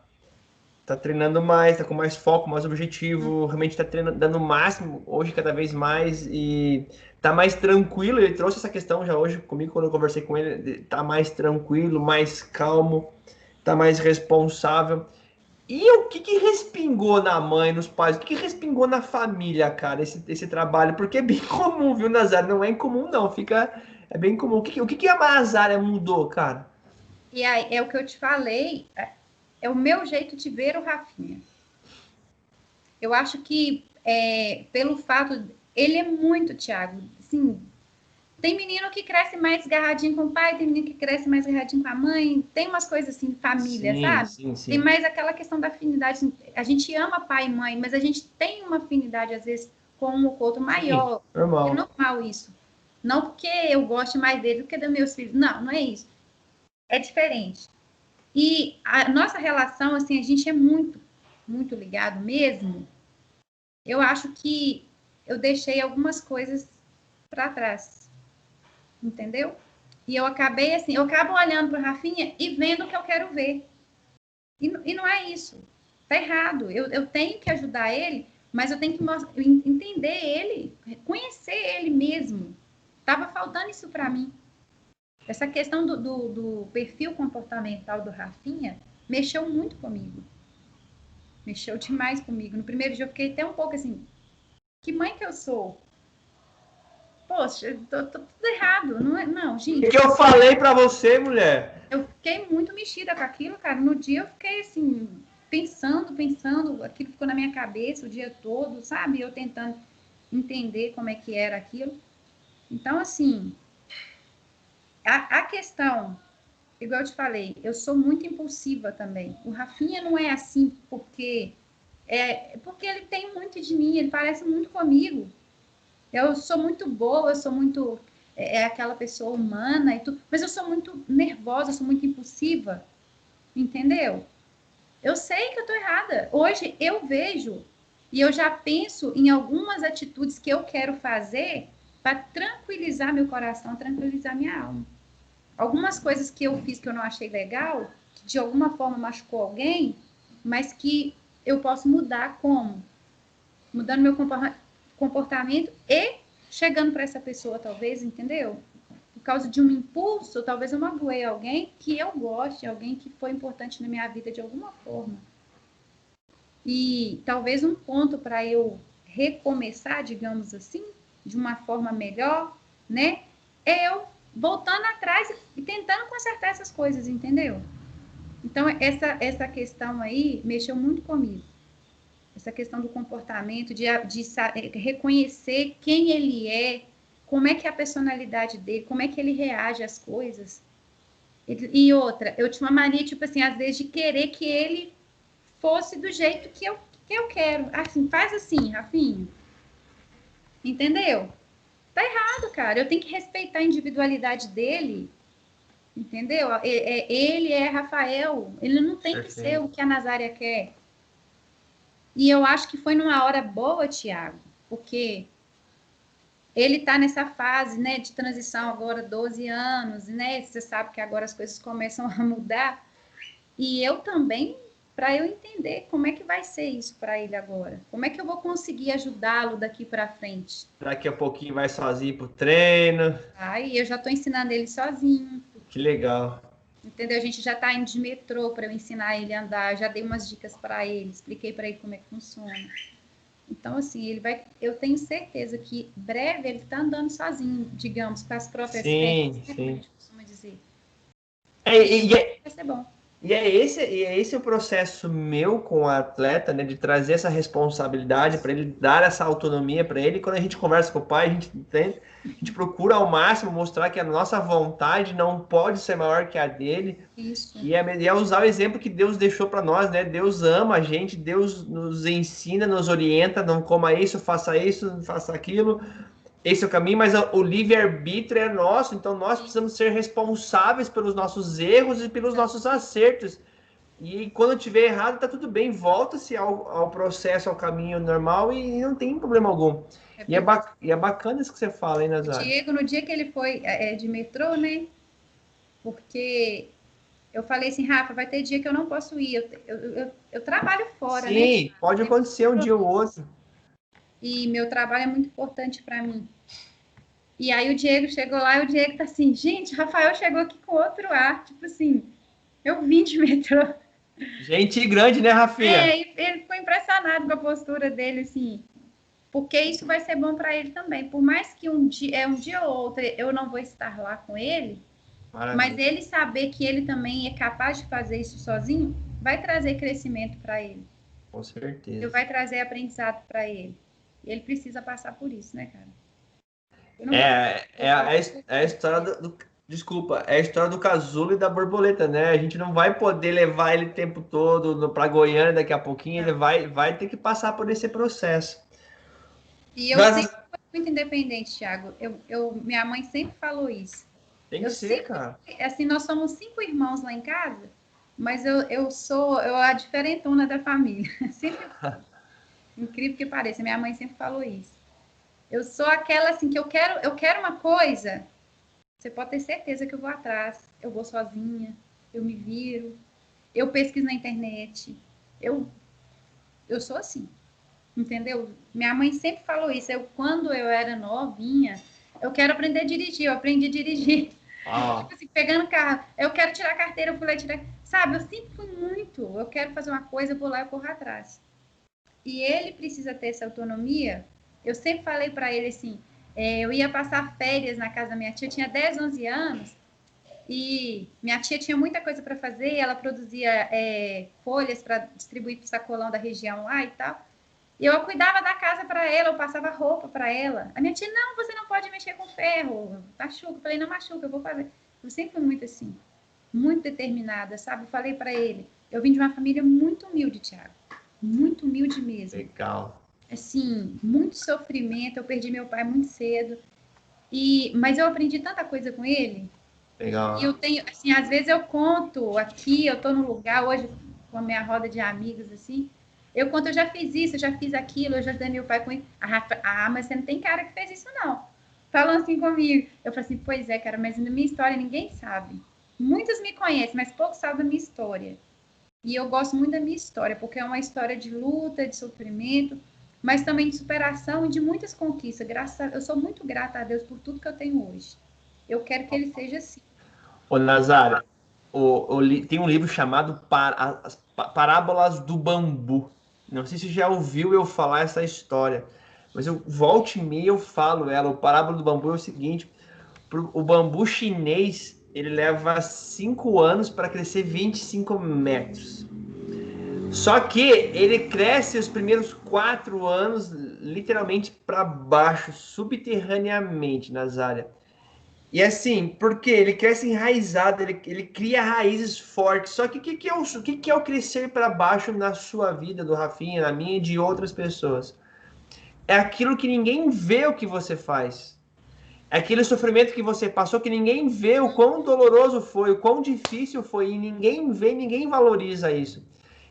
treinando mais, tá com mais foco, mais objetivo, realmente tá treinando, dando o máximo hoje, cada vez mais, e tá mais tranquilo. Ele trouxe essa questão já hoje comigo, quando eu conversei com ele, tá mais tranquilo, mais calmo, tá mais responsável. E o que respingou na mãe, nos pais? O que respingou na família, cara, esse trabalho? Porque é bem comum, viu, Nazário? Não é incomum, não. É bem comum. O que a Nazária mudou, cara? E aí, é o que eu te falei, é o meu jeito de ver o Rafinha. Eu acho que pelo fato, ele é muito, Thiago, assim, tem menino que cresce mais agarradinho com o pai, tem menino que cresce mais agarradinho com a mãe, tem umas coisas assim, família, Sim, sabe? sim, Tem sim. mais aquela questão da afinidade. A gente ama pai e mãe, mas a gente tem uma afinidade, às vezes, com um ou com outro Sim, maior. É normal. normal isso. Não porque eu goste mais dele do que dos meus filhos. Não, não é isso. É diferente. E a nossa relação, assim, a gente é muito, muito ligado mesmo. Eu acho que eu deixei algumas coisas para trás, entendeu? E eu acabei assim, eu acabo olhando para o Rafinha e vendo o que eu quero ver. E não é isso. Tá errado. Eu tenho que ajudar ele, mas eu tenho que entender ele, conhecer ele mesmo. Tava faltando isso para mim. Essa questão do perfil comportamental do Rafinha mexeu muito comigo. Mexeu demais comigo. No primeiro dia eu fiquei até um pouco assim, Que mãe que eu sou? Poxa, tô tudo errado. Não, gente. O que eu falei pra você, mulher? Eu fiquei muito mexida com aquilo, cara. No dia eu fiquei assim, pensando, aquilo ficou na minha cabeça o dia todo, sabe? Eu tentando entender como é que era aquilo. Então, assim, a questão, igual eu te falei, eu sou muito impulsiva também. O Rafinha não é assim porque ele tem muito de mim, ele parece muito comigo. Eu sou muito boa, eu sou muito aquela pessoa humana e tudo, mas eu sou muito nervosa, eu sou muito impulsiva, entendeu? Eu sei que eu tô errada. Hoje eu vejo e eu já penso em algumas atitudes que eu quero fazer para tranquilizar meu coração, tranquilizar minha alma. Algumas coisas que eu fiz que eu não achei legal, que de alguma forma machucou alguém, mas que eu posso mudar como? Mudando meu comportamento e chegando para essa pessoa, talvez, entendeu? Por causa de um impulso, talvez eu magoei alguém que eu goste, alguém que foi importante na minha vida de alguma forma. E talvez um ponto para eu recomeçar, digamos assim, de uma forma melhor, né? É eu voltando atrás e tentando consertar essas coisas, entendeu? Então, essa questão aí mexeu muito comigo. Essa questão do comportamento, de reconhecer quem ele é, como é que é a personalidade dele, como é que ele reage às coisas. E outra, eu tinha uma mania, tipo assim, às vezes de querer que ele fosse do jeito que eu quero. Assim, faz assim, Rafinha. Entendeu? Tá errado, cara. Eu tenho que respeitar a individualidade dele. Entendeu? Ele é Rafael. Ele não tem que ser o Perfeito. que a Nazária quer. E eu acho que foi numa hora boa, Tiago, porque ele está nessa fase, né, de transição agora, 12 anos, né? Você sabe que agora as coisas começam a mudar. E eu também, para eu entender como é que vai ser isso para ele agora. Como é que eu vou conseguir ajudá-lo daqui para frente? Daqui a pouquinho vai sozinho pro treino. Aí eu já estou ensinando ele sozinho. Que legal. Entendeu? A gente já está indo de metrô para eu ensinar ele a andar, já dei umas dicas para ele, expliquei para ele como é que funciona. Então, assim, ele vai. Eu tenho certeza que breve ele está andando sozinho, digamos, com as próprias pernas, Sim, né, como a sim. gente costuma dizer. É, Vai ser bom. e é esse o processo meu com o atleta, né, de trazer essa responsabilidade para ele, dar essa autonomia para ele. Quando a gente conversa com o pai, a gente procura ao máximo mostrar que a nossa vontade não pode ser maior que a dele, Isso. e é usar o exemplo que Deus deixou para nós, né? Deus ama a gente, Deus nos ensina, nos orienta, não coma isso, faça aquilo. Esse é o caminho, mas o livre-arbítrio é nosso, então nós precisamos ser responsáveis pelos nossos erros e pelos nossos acertos. E quando tiver errado, tá tudo bem, volta-se ao processo, ao caminho normal e não tem problema algum. É E é, verdade. bacana isso que você fala, hein, O Nazário? Diego, no dia que ele foi de metrô, né? Porque eu falei assim, Rafa, vai ter dia que eu não posso ir. Eu trabalho fora, né? Sim, pode acontecer um dia ou outro. E meu trabalho é muito importante para mim. E aí o Diego chegou lá e o Diego tá assim, gente, Rafael chegou aqui com outro ar. Tipo assim, eu vim de metrô. Gente grande, né, Rafinha? E ele ficou impressionado com a postura dele, assim. Porque isso vai ser bom para ele também. Por mais que um dia ou outro eu não vou estar lá com ele, mas Maravilha, ele saber que ele também é capaz de fazer isso sozinho, vai trazer crescimento para ele. com Ele certeza. vai trazer aprendizado para ele. E ele precisa passar por isso, né, cara? Eu não vou É, é, a, é a história desculpa, é a história do casulo e da borboleta, né? A gente não vai poder levar ele o tempo todo para Goiânia daqui a pouquinho, ele vai ter que passar por esse processo. E eu Mas sempre fui muito independente, Thiago. Minha mãe sempre falou isso. tem que Eu ser, sempre, cara. assim, nós somos 5 irmãos lá em casa, mas eu sou a diferentona da família. Sempre, incrível que pareça, minha mãe sempre falou isso. Eu sou aquela assim que eu quero uma coisa, você pode ter certeza que eu vou atrás. Eu vou sozinha, eu me viro, eu pesquiso na internet. Eu, eu sou assim. Entendeu? Minha mãe sempre falou isso. Quando eu era novinha, eu quero aprender a dirigir. Eu aprendi a dirigir. Ah, Tipo assim, pegando carro. Eu quero tirar a carteira, eu fui lá tirar. Sabe, eu sempre fui muito. Eu quero fazer uma coisa, eu vou lá e corro atrás. E ele precisa ter essa autonomia Eu sempre falei para ele assim, eu ia passar férias na casa da minha tia, eu tinha 10, 11 anos, e minha tia tinha muita coisa para fazer, ela produzia folhas para distribuir para o sacolão da região lá e tal. E eu cuidava da casa para ela, eu passava roupa para ela. A minha tia, não, você não pode mexer com ferro, machuca. Eu falei, não machuca, eu vou fazer. Eu sempre fui muito assim, muito determinada, sabe? Eu falei para ele, eu vim de uma família muito humilde, Thiago, muito humilde mesmo. Legal. Assim, muito sofrimento, eu perdi meu pai muito cedo. Mas eu aprendi tanta coisa com ele. E eu Legal. tenho, assim, às vezes eu conto aqui, eu tô num lugar hoje com a minha roda de amigos, assim, eu conto, eu já fiz isso, eu já fiz aquilo, eu já ajudei meu pai com isso. Mas você não tem cara que fez isso, não. Falando assim comigo. Eu falei assim, pois é, cara, mas na minha história ninguém sabe. Muitos me conhecem, mas poucos sabem da minha história. E eu gosto muito da minha história, porque é uma história de luta, de sofrimento, mas também de superação e de muitas conquistas. Eu sou muito grata a Deus por tudo que eu tenho hoje. Eu quero que ele seja assim. Ô, Nazário, tem um livro chamado Parábolas do Bambu. Não sei se você já ouviu eu falar essa história, mas eu volta e meia eu falo ela. O Parábola do Bambu é o seguinte: o bambu chinês ele leva 5 anos para crescer 25 metros. Só que ele cresce os primeiros 4 anos literalmente para baixo, subterraneamente, Nazária. E assim, porque ele cresce enraizado, ele cria raízes fortes. Só que o que é o crescer para baixo na sua vida, do Rafinha, na minha e de outras pessoas? É aquilo que ninguém vê o que você faz. É aquele sofrimento que você passou que ninguém vê o quão doloroso foi, o quão difícil foi, e ninguém vê, ninguém valoriza isso.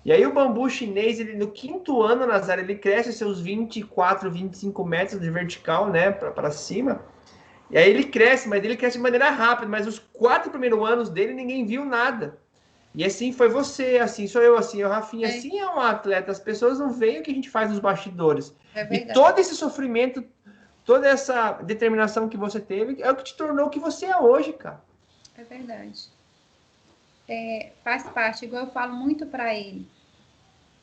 E aí o bambu chinês, ele no quinto ano, Nazário, ele cresce seus 24, 25 metros de vertical, né, para cima. E aí ele cresce, mas ele cresce de maneira rápida, mas os 4 primeiros anos dele ninguém viu nada. E assim foi você, assim sou eu, assim é o Rafinha, É, assim é um atleta. As pessoas não veem o que a gente faz nos bastidores. é E verdade. todo esse sofrimento, toda essa determinação que você teve é o que te tornou o que você é hoje, cara. É verdade. Faz parte, igual eu falo muito para ele.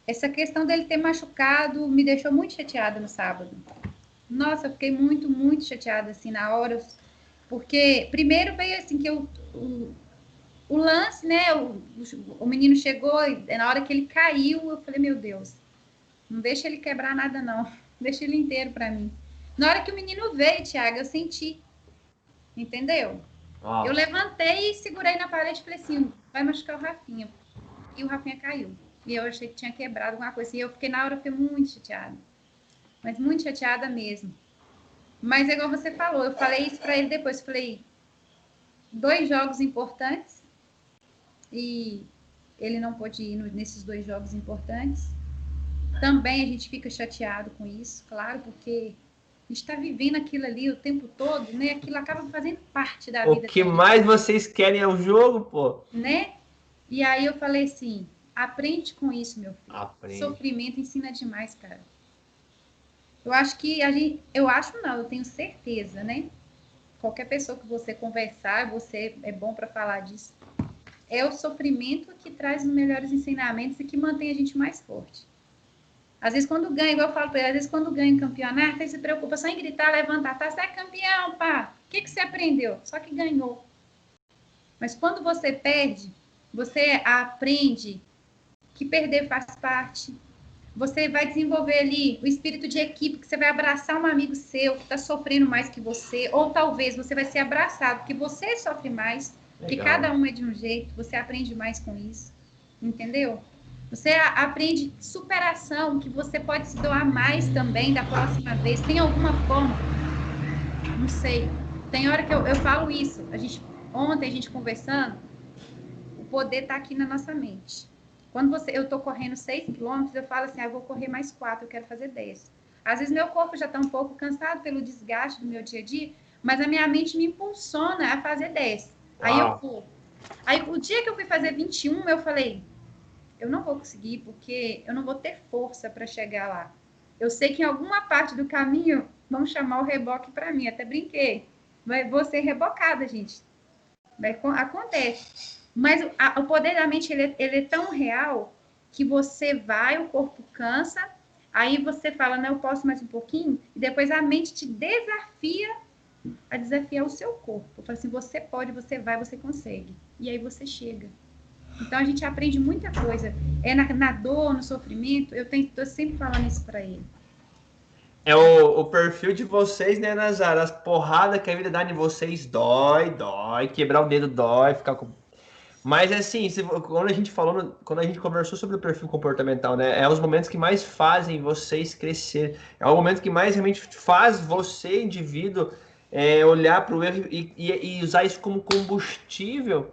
Essa questão dele ter machucado me deixou muito chateada no sábado. Nossa, eu fiquei muito, muito chateada assim na hora, porque primeiro veio assim que o lance, né? O menino chegou e na hora que ele caiu, eu falei, meu Deus, não deixa ele quebrar nada, não. Deixa ele inteiro para mim. Na hora que o menino veio, Thiago, eu senti, entendeu? Eu Uau. levantei e segurei na parede e falei assim, vai machucar o Rafinha. E o Rafinha caiu. E eu achei que tinha quebrado alguma coisa. E eu fiquei na hora, eu fiquei muito chateada. Mas muito chateada mesmo. Mas é igual você falou, eu falei isso para ele depois. Falei, 2 jogos importantes. E ele não pôde ir nesses 2 jogos importantes. Também a gente fica chateado com isso, claro, porque a gente está vivendo aquilo ali o tempo todo, né? Aquilo acaba fazendo parte da O vida que da gente, mais vocês querem é o jogo, pô? né? E aí eu falei assim, aprende com isso, meu filho. Aprende. Sofrimento ensina demais, cara. Eu acho que a gente, eu acho não, eu tenho certeza, né? Qualquer pessoa que você conversar, você é bom para falar disso. É o sofrimento que traz os melhores ensinamentos e que mantém a gente mais forte. Às vezes quando ganha, igual eu falo para ele, às vezes quando ganha um campeonato, aí se preocupa só em gritar, levantar, tá, você é campeão, pá. O que você aprendeu? Só que ganhou. Mas quando você perde, você aprende que perder faz parte. Você vai desenvolver ali o espírito de equipe, que você vai abraçar um amigo seu que está sofrendo mais que você, ou talvez você vai ser abraçado, que você sofre mais, que cada Legal. um é de um jeito, você aprende mais com isso, entendeu? Você aprende superação, que você pode se doar mais também da próxima vez. Tem alguma forma? Não sei. Tem hora que eu falo isso. Ontem a gente conversando, o poder está aqui na nossa mente. Quando eu estou correndo 6 quilômetros, eu falo assim, eu vou correr mais 4, eu quero fazer 10. Às vezes meu corpo já está um pouco cansado pelo desgaste do meu dia a dia, mas a minha mente me impulsiona a fazer 10. Aí eu Uau. vou. Aí o dia que eu fui fazer 21, eu falei, eu não vou conseguir, porque eu não vou ter força para chegar lá. Eu sei que em alguma parte do caminho vão chamar o reboque para mim, até brinquei. Vou ser rebocada, gente. Acontece. Mas o poder da mente ele é tão real que você vai, o corpo cansa, Aí você fala, não, eu posso mais um pouquinho, e depois a mente te desafia a desafiar o seu corpo. Fala assim, você pode, você vai, você consegue. E aí você chega. Então a gente aprende muita coisa. É na dor, no sofrimento, tô sempre falando isso para ele. É o perfil de vocês, né, Nazara? As porradas que a vida dá em vocês dói. Quebrar o dedo dói, ficar com. Mas assim, quando a gente falou, quando a gente conversou sobre o perfil comportamental, né? É os momentos que mais fazem vocês crescer. É o momento que mais realmente faz você, indivíduo, olhar para o erro e usar isso como combustível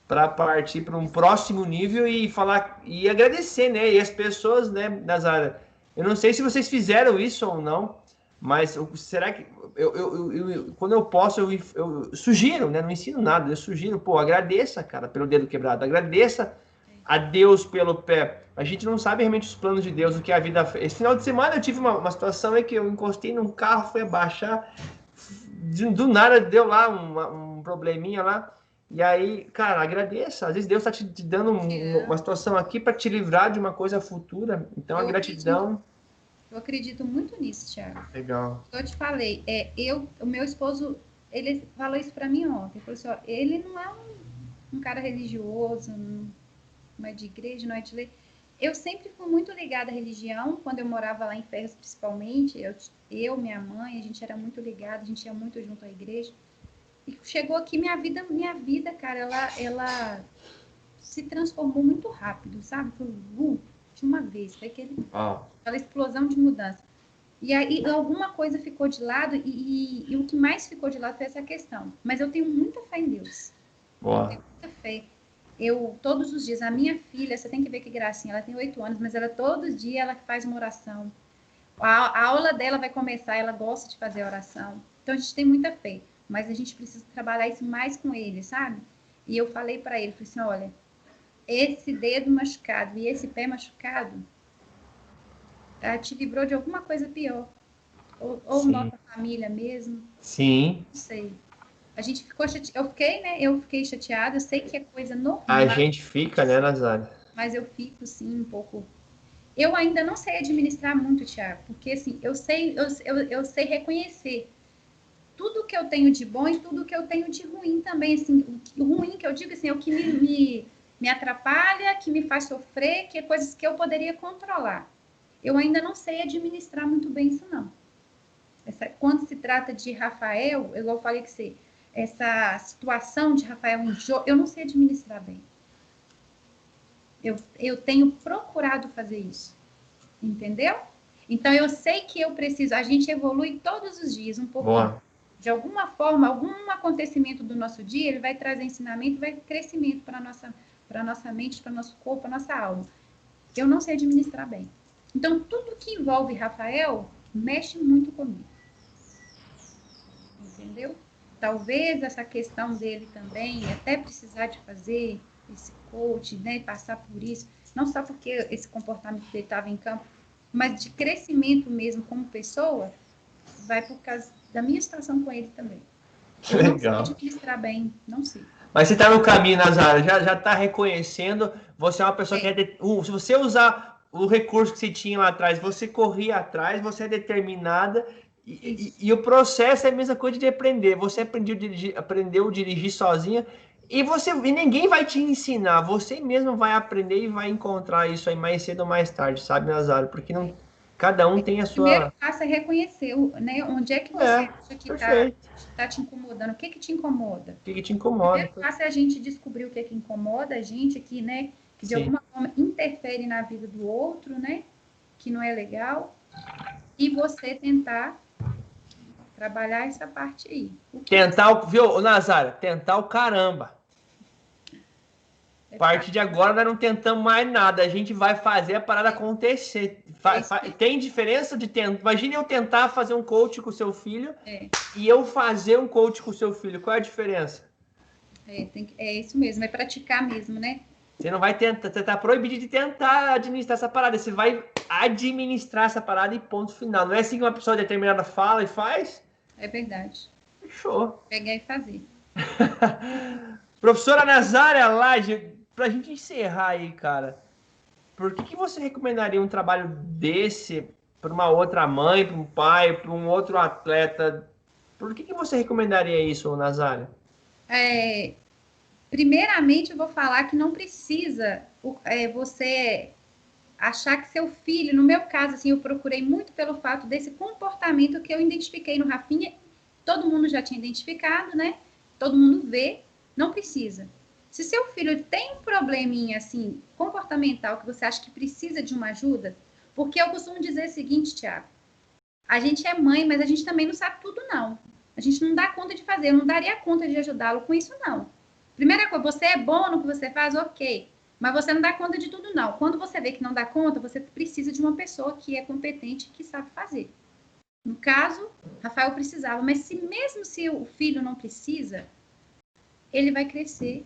para partir para um próximo nível e falar e agradecer, né? E as pessoas, né, Nazara? Eu não sei se vocês fizeram isso ou não, mas será que quando eu posso, eu sugiro, né? Não ensino nada, eu sugiro, pô, agradeça, cara, pelo dedo quebrado, agradeça a Deus pelo pé. A gente não sabe realmente os planos de Deus, o que a vida fez. Esse final de semana eu tive uma situação aí que eu encostei num carro, fui abaixar, do nada deu lá um probleminha lá. E aí, cara, agradeça. Às vezes Deus está te dando uma situação aqui para te livrar de uma coisa futura. Então, a gratidão. Eu acredito muito nisso, Thiago. Legal. Eu te falei, o meu esposo, ele falou isso para mim ontem. Ele falou assim, ó, ele não é um cara religioso, não é de igreja, não é de lei. Eu sempre fui muito ligada à religião, quando eu morava lá em Ferros, principalmente. Minha mãe, a gente era muito ligada, a gente ia muito junto à igreja. E chegou aqui minha vida, cara, ela se transformou muito rápido, sabe? Foi de uma vez, foi aquela explosão de mudança. E aí alguma coisa ficou de lado e o que mais ficou de lado foi essa questão. Mas eu tenho muita fé em Deus. Eu tenho muita fé. Todos os dias, a minha filha, você tem que ver que gracinha, ela tem 8 anos, mas todos os dias ela faz uma oração. A aula dela vai começar, ela gosta de fazer oração. Então a gente tem muita fé, mas a gente precisa trabalhar isso mais com ele, sabe? E eu falei para ele, falei assim, olha, esse dedo machucado e esse pé machucado te livrou de alguma coisa pior. Ou nossa família mesmo. Sim. Não sei. A gente ficou chateada. Eu fiquei chateada, eu sei que é coisa normal. A gente fica, né, Nazário? Mas eu fico, sim, um pouco. Eu ainda não sei administrar muito, Thiago, porque assim, eu sei reconhecer tudo que eu tenho de bom e tudo que eu tenho de ruim também, assim, o ruim que eu digo assim, é o que me atrapalha, que me faz sofrer, que é coisas que eu poderia controlar. Eu ainda não sei administrar muito bem isso, não. Quando se trata de Rafael, eu falei que essa situação de Rafael em jogo, eu não sei administrar bem. Eu tenho procurado fazer isso, entendeu? Então, eu sei que eu preciso, a gente evolui todos os dias um pouquinho. Boa. De alguma forma, algum acontecimento do nosso dia, ele vai trazer ensinamento, vai crescimento para a nossa mente, para o nosso corpo, para a nossa alma. Eu não sei administrar bem. Então, tudo que envolve Rafael, mexe muito comigo. Entendeu? Talvez essa questão dele também, até precisar de fazer esse coach, né, passar por isso, não só porque esse comportamento dele estava em campo, mas de crescimento mesmo como pessoa, vai por causa da minha situação com ele também. Eu Legal. Não sei administrar bem, não sei. Mas você está no caminho, Nazara, já está reconhecendo, você é uma pessoa que se você usar o recurso que você tinha lá atrás, você corria atrás, você é determinada, e o processo é a mesma coisa de aprender. Você aprendeu a dirigir sozinha, e ninguém vai te ensinar, você mesmo vai aprender e vai encontrar isso aí mais cedo ou mais tarde, sabe, Nazara? Porque cada um tem a sua... O primeiro passo é reconhecer, né? Onde é que você acha que está te incomodando, o que te incomoda? O que te incomoda? O primeiro passo é a gente descobrir o que incomoda a gente, que, né, que de alguma forma interfere na vida do outro, né? Que não é legal. E você tentar trabalhar essa parte aí. Viu, Nazara? Tentar o caramba. A partir de agora, nós não tentamos mais nada. A gente vai fazer a parada acontecer. Tem diferença de tentar. Imagine eu tentar fazer um coach com o seu filho e eu fazer um coach com o seu filho. Qual é a diferença? É isso mesmo, é praticar mesmo, né? Você não vai tentar, você tá proibido de tentar administrar essa parada. Você vai administrar essa parada e ponto final. Não é assim que uma pessoa determinada fala e faz? É verdade. Fechou. Pegar e fazer. Professora Nazária Laje, pra gente encerrar aí, cara. por que você recomendaria um trabalho desse para uma outra mãe, para um pai, para um outro atleta? Por que você recomendaria isso, Nazária? Primeiramente, eu vou falar que não precisa você achar que seu filho, no meu caso, assim, eu procurei muito pelo fato desse comportamento que eu identifiquei no Rafinha, todo mundo já tinha identificado, né? Todo mundo vê, não precisa. Se seu filho tem um probleminha, assim, comportamental, que você acha que precisa de uma ajuda, porque eu costumo dizer o seguinte, Tiago, a gente é mãe, mas a gente também não sabe tudo, não. A gente não dá conta de fazer, eu não daria conta de ajudá-lo com isso, não. Primeira coisa, você é bom no que você faz, ok. Mas você não dá conta de tudo, não. Quando você vê que não dá conta, você precisa de uma pessoa que é competente, que sabe fazer. No caso, Rafael precisava, mas mesmo se o filho não precisa, ele vai crescer.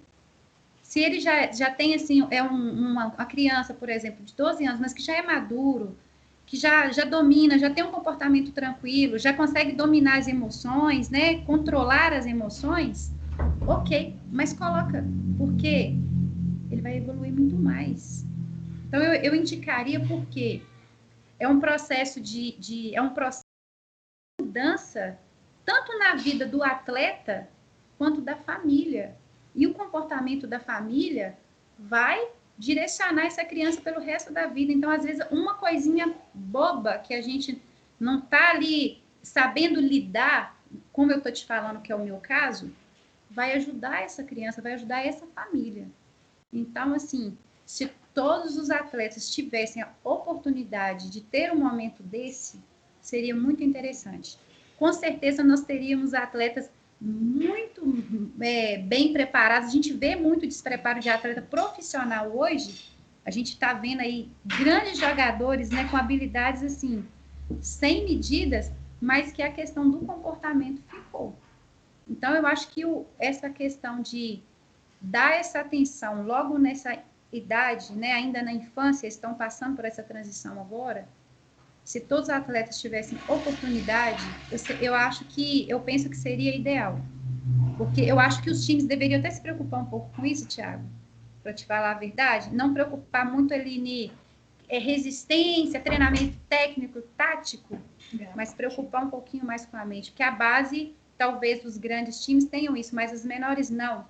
Se ele já tem, assim, uma criança, por exemplo, de 12 anos, mas que já é maduro, que já domina, já tem um comportamento tranquilo, já consegue dominar as emoções, né? Controlar as emoções, ok, mas coloca, porque ele vai evoluir muito mais. Então, eu indicaria porque é um processo é um processo de mudança, tanto na vida do atleta quanto da família. E o comportamento da família vai direcionar essa criança pelo resto da vida. Então, às vezes, uma coisinha boba que a gente não está ali sabendo lidar, como eu estou te falando que é o meu caso, vai ajudar essa criança, vai ajudar essa família. Então, assim, se todos os atletas tivessem a oportunidade de ter um momento desse, seria muito interessante. Com certeza nós teríamos atletas muito bem preparados. A gente vê muito despreparo de atleta profissional hoje. A gente está vendo aí grandes jogadores, né, com habilidades assim, sem medidas, mas que a questão do comportamento ficou. Então, eu acho que essa questão de dar essa atenção logo nessa idade, né, ainda na infância, estão passando por essa transição agora, se todos os atletas tivessem oportunidade, eu penso que seria ideal. Porque eu acho que os times deveriam até se preocupar um pouco com isso, Thiago, para te falar a verdade, não preocupar muito ali em resistência, treinamento técnico, tático, mas preocupar um pouquinho mais com a mente, porque a base, talvez, dos grandes times tenham isso, mas os menores não.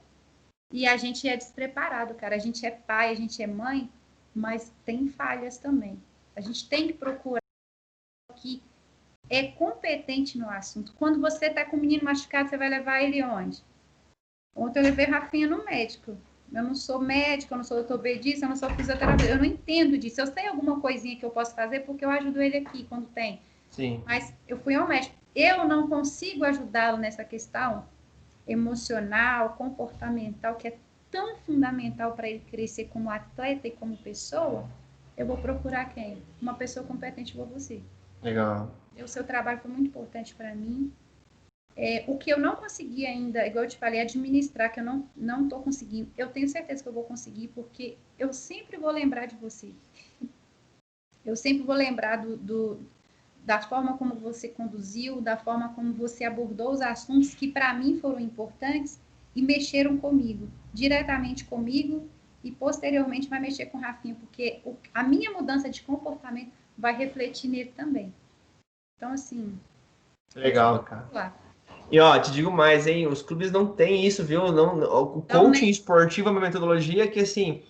E a gente é despreparado, cara. A gente é pai, a gente é mãe, mas tem falhas também. A gente tem que procurar que é competente no assunto. Quando você tá com o menino machucado, você vai levar ele onde? Ontem eu levei Rafinha no médico. Eu não sou médica, eu não sou ortopedista, eu não sou fisioterapeuta. Eu não entendo disso. Eu sei alguma coisinha que eu posso fazer porque eu ajudo ele aqui quando tem. Sim. Mas eu fui ao médico. Eu não consigo ajudá-lo nessa questão emocional, comportamental, que é tão fundamental para ele crescer como atleta e como pessoa, eu vou procurar quem? Uma pessoa competente igual você. Legal. O seu trabalho foi muito importante para mim. O que eu não consegui ainda, igual eu te falei, administrar, que eu não estou conseguindo, eu tenho certeza que eu vou conseguir, porque eu sempre vou lembrar de você. Eu sempre vou lembrar da forma como você conduziu, da forma como você abordou os assuntos que para mim foram importantes e mexeram comigo, diretamente comigo, e posteriormente vai mexer com o Rafinha, porque a minha mudança de comportamento vai refletir nele também. Então, assim... Legal, cara. E ó, te digo mais, hein? Os clubes não têm isso, viu? Não, o coaching esportivo é uma metodologia que, assim,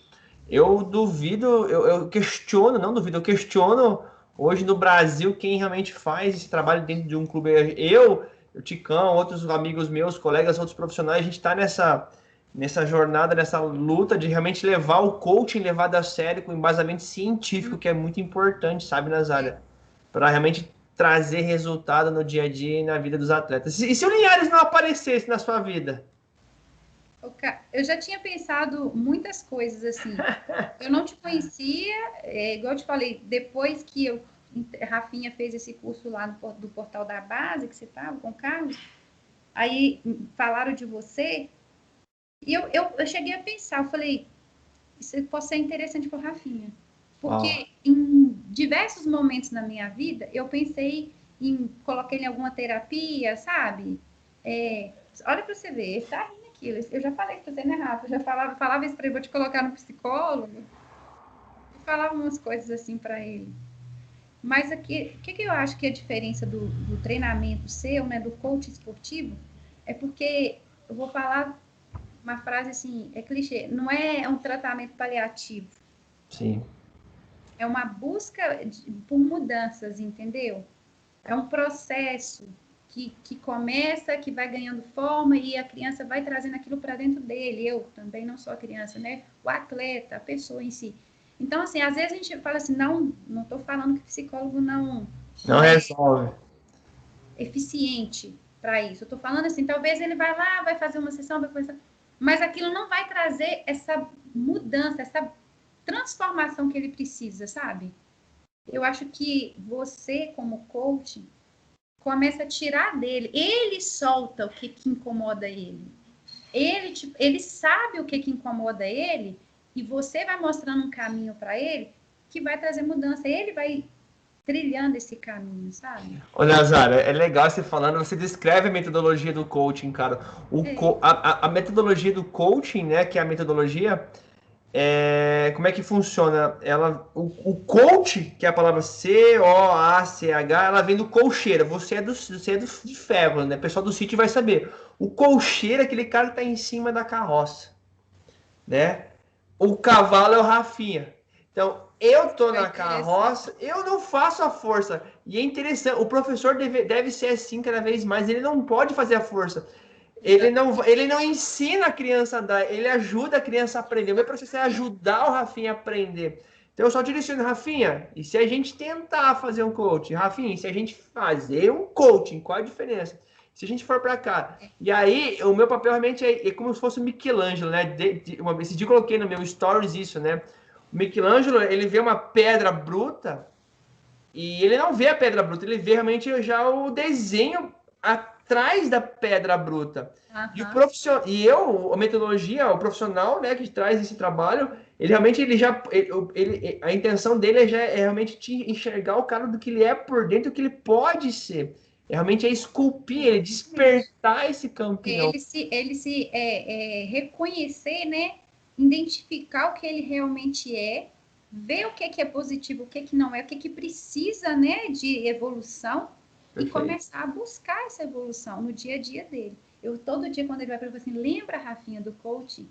eu duvido, eu questiono, não duvido, eu questiono hoje no Brasil quem realmente faz esse trabalho dentro de um clube. Eu, o Ticão, outros amigos meus, colegas, outros profissionais, a gente está nessa jornada, nessa luta de realmente levar o coaching levado a sério com embasamento científico, que é muito importante, sabe, Nazária? Para realmente trazer resultado no dia a dia e na vida dos atletas. E se o Linhares não aparecesse na sua vida? Eu já tinha pensado muitas coisas assim. Eu não te conhecia, igual eu te falei, depois que Rafinha fez esse curso lá do Portal da Base, que você estava com o Carlos, aí falaram de você, e eu cheguei a pensar, eu falei, isso pode ser interessante para o Rafinha. Porque em diversos momentos na minha vida, eu pensei em colocar ele em alguma terapia, sabe? Olha para você ver, ele tá rindo aquilo. Eu já falei para você, né, Rafa? Eu já falava isso para ele, vou te colocar no psicólogo. falava umas coisas assim para ele. Mas aqui, o que eu acho que é a diferença do treinamento seu, né, do coach esportivo, é porque eu vou falar uma frase assim, é clichê, não é um tratamento paliativo. Sim. É uma busca por mudanças, entendeu? É um processo que começa, que vai ganhando forma e a criança vai trazendo aquilo para dentro dele. Eu também não sou a criança, né? O atleta, a pessoa em si. Então, assim, às vezes a gente fala assim, não estou falando que psicólogo não é resolve. eficiente para isso. Eu estou falando assim, talvez ele vai lá, vai fazer uma sessão, vai começar, mas aquilo não vai trazer essa mudança, essa transformação que ele precisa, sabe? Eu acho que você, como coach, começa a tirar dele. Ele solta o que incomoda ele. Ele sabe o que incomoda ele e você vai mostrando um caminho para ele que vai trazer mudança. Ele vai trilhando esse caminho, sabe? Ô, Nazara, é legal você falando, você descreve a metodologia do coaching, cara. A metodologia do coaching, né, que é a metodologia, como é que funciona? O coach, que é a palavra C-O-A-C-H, ela vem do colcheira. Você é de ferro, né? O pessoal do sítio vai saber. O colcheira é aquele cara que tá em cima da carroça, né? O cavalo é o Rafinha. Então, eu tô na carroça, eu não faço a força. E é interessante, o professor deve ser assim cada vez mais. Ele não pode fazer a força. Ele não ensina a criança a dar, ele ajuda a criança a aprender. O meu processo é ajudar o Rafinha a aprender. Então eu só direciono, Rafinha, e se a gente tentar fazer um coaching? Rafinha, e se a gente fazer um coaching, qual a diferença? Se a gente for para cá. E aí, o meu papel realmente é como se fosse o Michelangelo, né? Esse dia eu coloquei no meu stories isso, né? O Michelangelo, ele vê uma pedra bruta e ele não vê a pedra bruta, ele vê realmente já o desenho atrás da pedra bruta. E o profissional, a metodologia, o profissional, né, que traz esse trabalho, ele realmente a intenção dele é realmente te enxergar o cara do que ele é por dentro, do que ele pode ser. Realmente é esculpir, ele despertar esse campeão. Ele se reconhecer, né? Identificar o que ele realmente é, ver o que é positivo, o que não é, o que precisa, né, de evolução. Perfeito. E começar a buscar essa evolução no dia a dia dele. Todo dia, quando ele vai para você, assim, lembra, Rafinha, do coaching?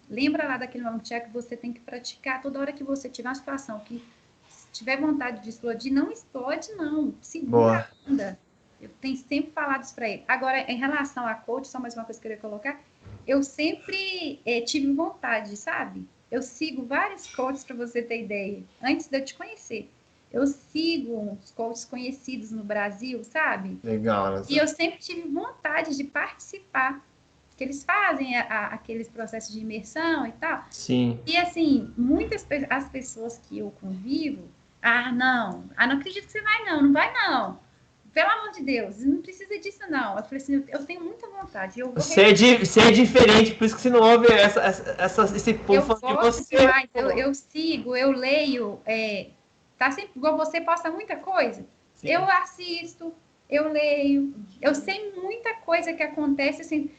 Lembra lá daquele momento que você tem que praticar toda hora que você tiver uma situação que tiver vontade de explodir, não explode, não. Segura a onda. Eu tenho sempre falado isso para ele. Agora, em relação a coach, só mais uma coisa que eu queria colocar, eu sempre tive vontade, sabe? Eu sigo vários coaches, para você ter ideia, antes de eu te conhecer. Eu sigo uns coaches conhecidos no Brasil, sabe? Legal, né? E eu sempre tive vontade de participar, que eles fazem aqueles processos de imersão e tal. Sim. E assim, as pessoas que eu convivo, não acredito que você vai não vai não. Pelo amor de Deus, não precisa disso não. Eu falei assim, eu tenho muita vontade. Você é diferente, por isso que você não ouve esse povo de você. Demais. Eu sigo, eu leio, tá sempre igual você, posta muita coisa. Sim. Eu assisto, eu leio, eu sei muita coisa que acontece assim.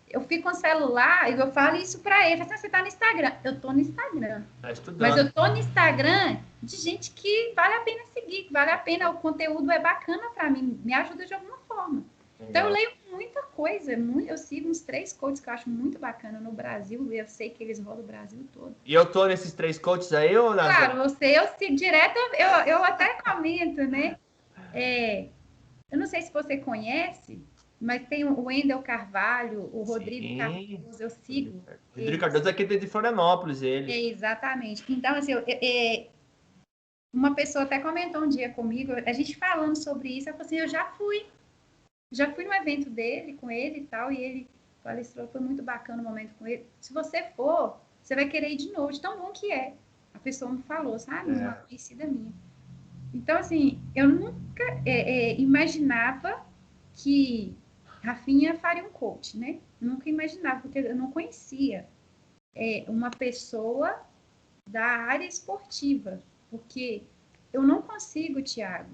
Eu fico com o celular e eu falo isso para ele. Assim, você tá no Instagram? Eu tô no Instagram. Tá estudando. Mas eu tô no Instagram de gente que vale a pena seguir, que vale a pena, o conteúdo é bacana para mim, me ajuda de alguma forma. Legal. Então eu leio muita coisa, eu sigo uns 3 coaches que eu acho muito bacana no Brasil, eu sei que eles rodam o Brasil todo. E eu tô nesses 3 coaches aí, ou não? Claro, eu sigo direto, eu até comento, né? Eu não sei se você conhece, mas tem o Wendel Carvalho, o Rodrigo Cardoso, eu sigo. Rodrigo Cardoso é aqui de Florianópolis, ele. Exatamente. Então, assim, uma pessoa até comentou um dia comigo, a gente falando sobre isso, eu falei assim, eu já fui no evento dele, com ele e tal, e ele palestrou, foi muito bacana o momento com ele. Se você for, você vai querer ir de novo, de tão bom que é. A pessoa me falou, sabe? Uma conhecida minha. Então, assim, eu nunca imaginava que Rafinha faria um coach, né? Nunca imaginava, porque eu não conhecia uma pessoa da área esportiva, porque eu não consigo, Thiago.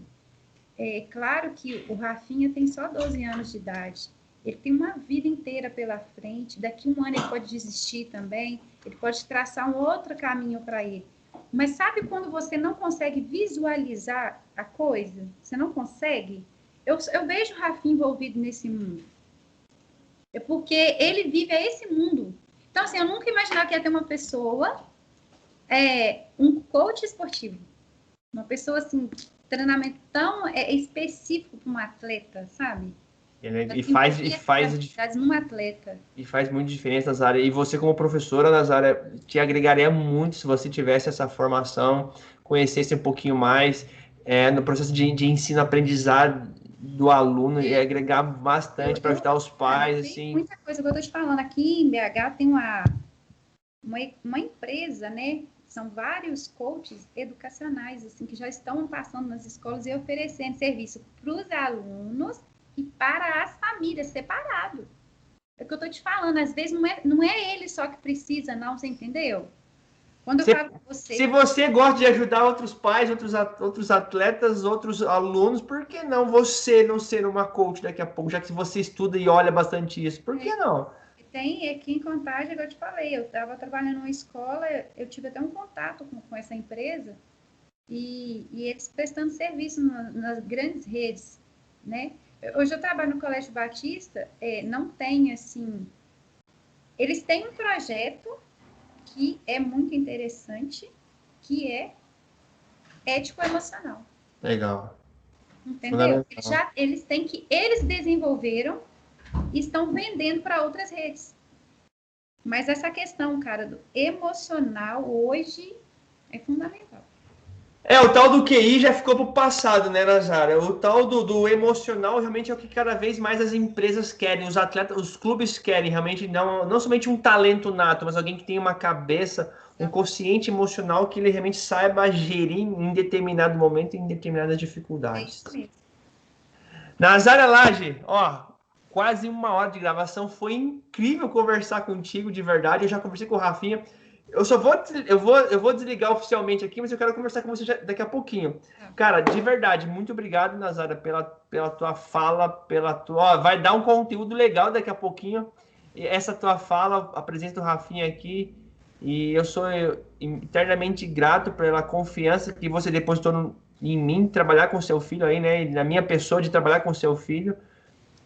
É claro que o Rafinha tem só 12 anos de idade, ele tem uma vida inteira pela frente, daqui 1 ano ele pode desistir também, ele pode traçar um outro caminho para ele, Mas sabe quando você não consegue visualizar a coisa? Você não consegue? Eu vejo o Rafinha envolvido nesse mundo. É porque ele vive esse mundo. Então, assim, eu nunca imaginava que ia ter uma pessoa, um coach esportivo. Uma pessoa, assim, treinamento tão específico para um atleta, sabe? E faz num atleta. E faz muita diferença, Nazaré. E você, como professora, Nazaré, te agregaria muito se você tivesse essa formação, conhecesse um pouquinho mais no processo de ensino-aprendizado do aluno e agregar bastante para ajudar os pais. Assim. Muita coisa que eu estou te falando. Aqui em BH tem uma empresa, né? São vários coaches educacionais assim, que já estão passando nas escolas e oferecendo serviço para os alunos e para as famílias separado. É o que eu tô te falando, às vezes não é ele só que precisa, não, você entendeu? Quando eu falo com você... Se você gosta de ajudar outros pais, outros atletas, outros alunos, por que não você não ser uma coach daqui a pouco, já que você estuda e olha bastante isso? Por que não? Tem aqui em Contagem, que eu te falei, eu estava trabalhando numa escola, eu tive até um contato com essa empresa, e eles prestando serviço nas grandes redes, né? Hoje eu trabalho no Colégio Batista, não tem, assim... Eles têm um projeto que é muito interessante, que é ético-emocional. Legal. Entendeu? Eles desenvolveram e estão vendendo para outras redes. Mas essa questão, cara, do emocional hoje é fundamental. O tal do QI já ficou pro passado, né, Nazara? O tal do emocional realmente é o que cada vez mais as empresas querem, os atletas, os clubes querem, realmente não somente um talento nato, mas alguém que tem uma cabeça, um consciente emocional que ele realmente saiba gerir em determinado momento, em determinadas dificuldades. É isso mesmo. Nazara Lage, quase 1 hora de gravação, foi incrível conversar contigo, de verdade. Eu já conversei com o Rafinha. Eu vou desligar oficialmente aqui, mas eu quero conversar com você daqui a pouquinho. Cara, de verdade, muito obrigado, Nazara, pela tua fala, vai dar um conteúdo legal daqui a pouquinho. E essa tua fala, a presença do Rafinha aqui, e eu sou eternamente grato pela confiança que você depositou em mim, trabalhar com seu filho aí, né? Na minha pessoa de trabalhar com seu filho,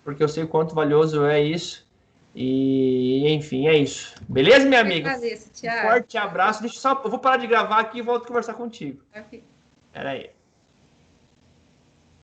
porque eu sei o quanto valioso é isso. E, enfim, é isso. Beleza, minha amiga? Agradeço, Thiago. Forte abraço. Eu vou parar de gravar aqui e volto a conversar contigo. Okay. Pera aí.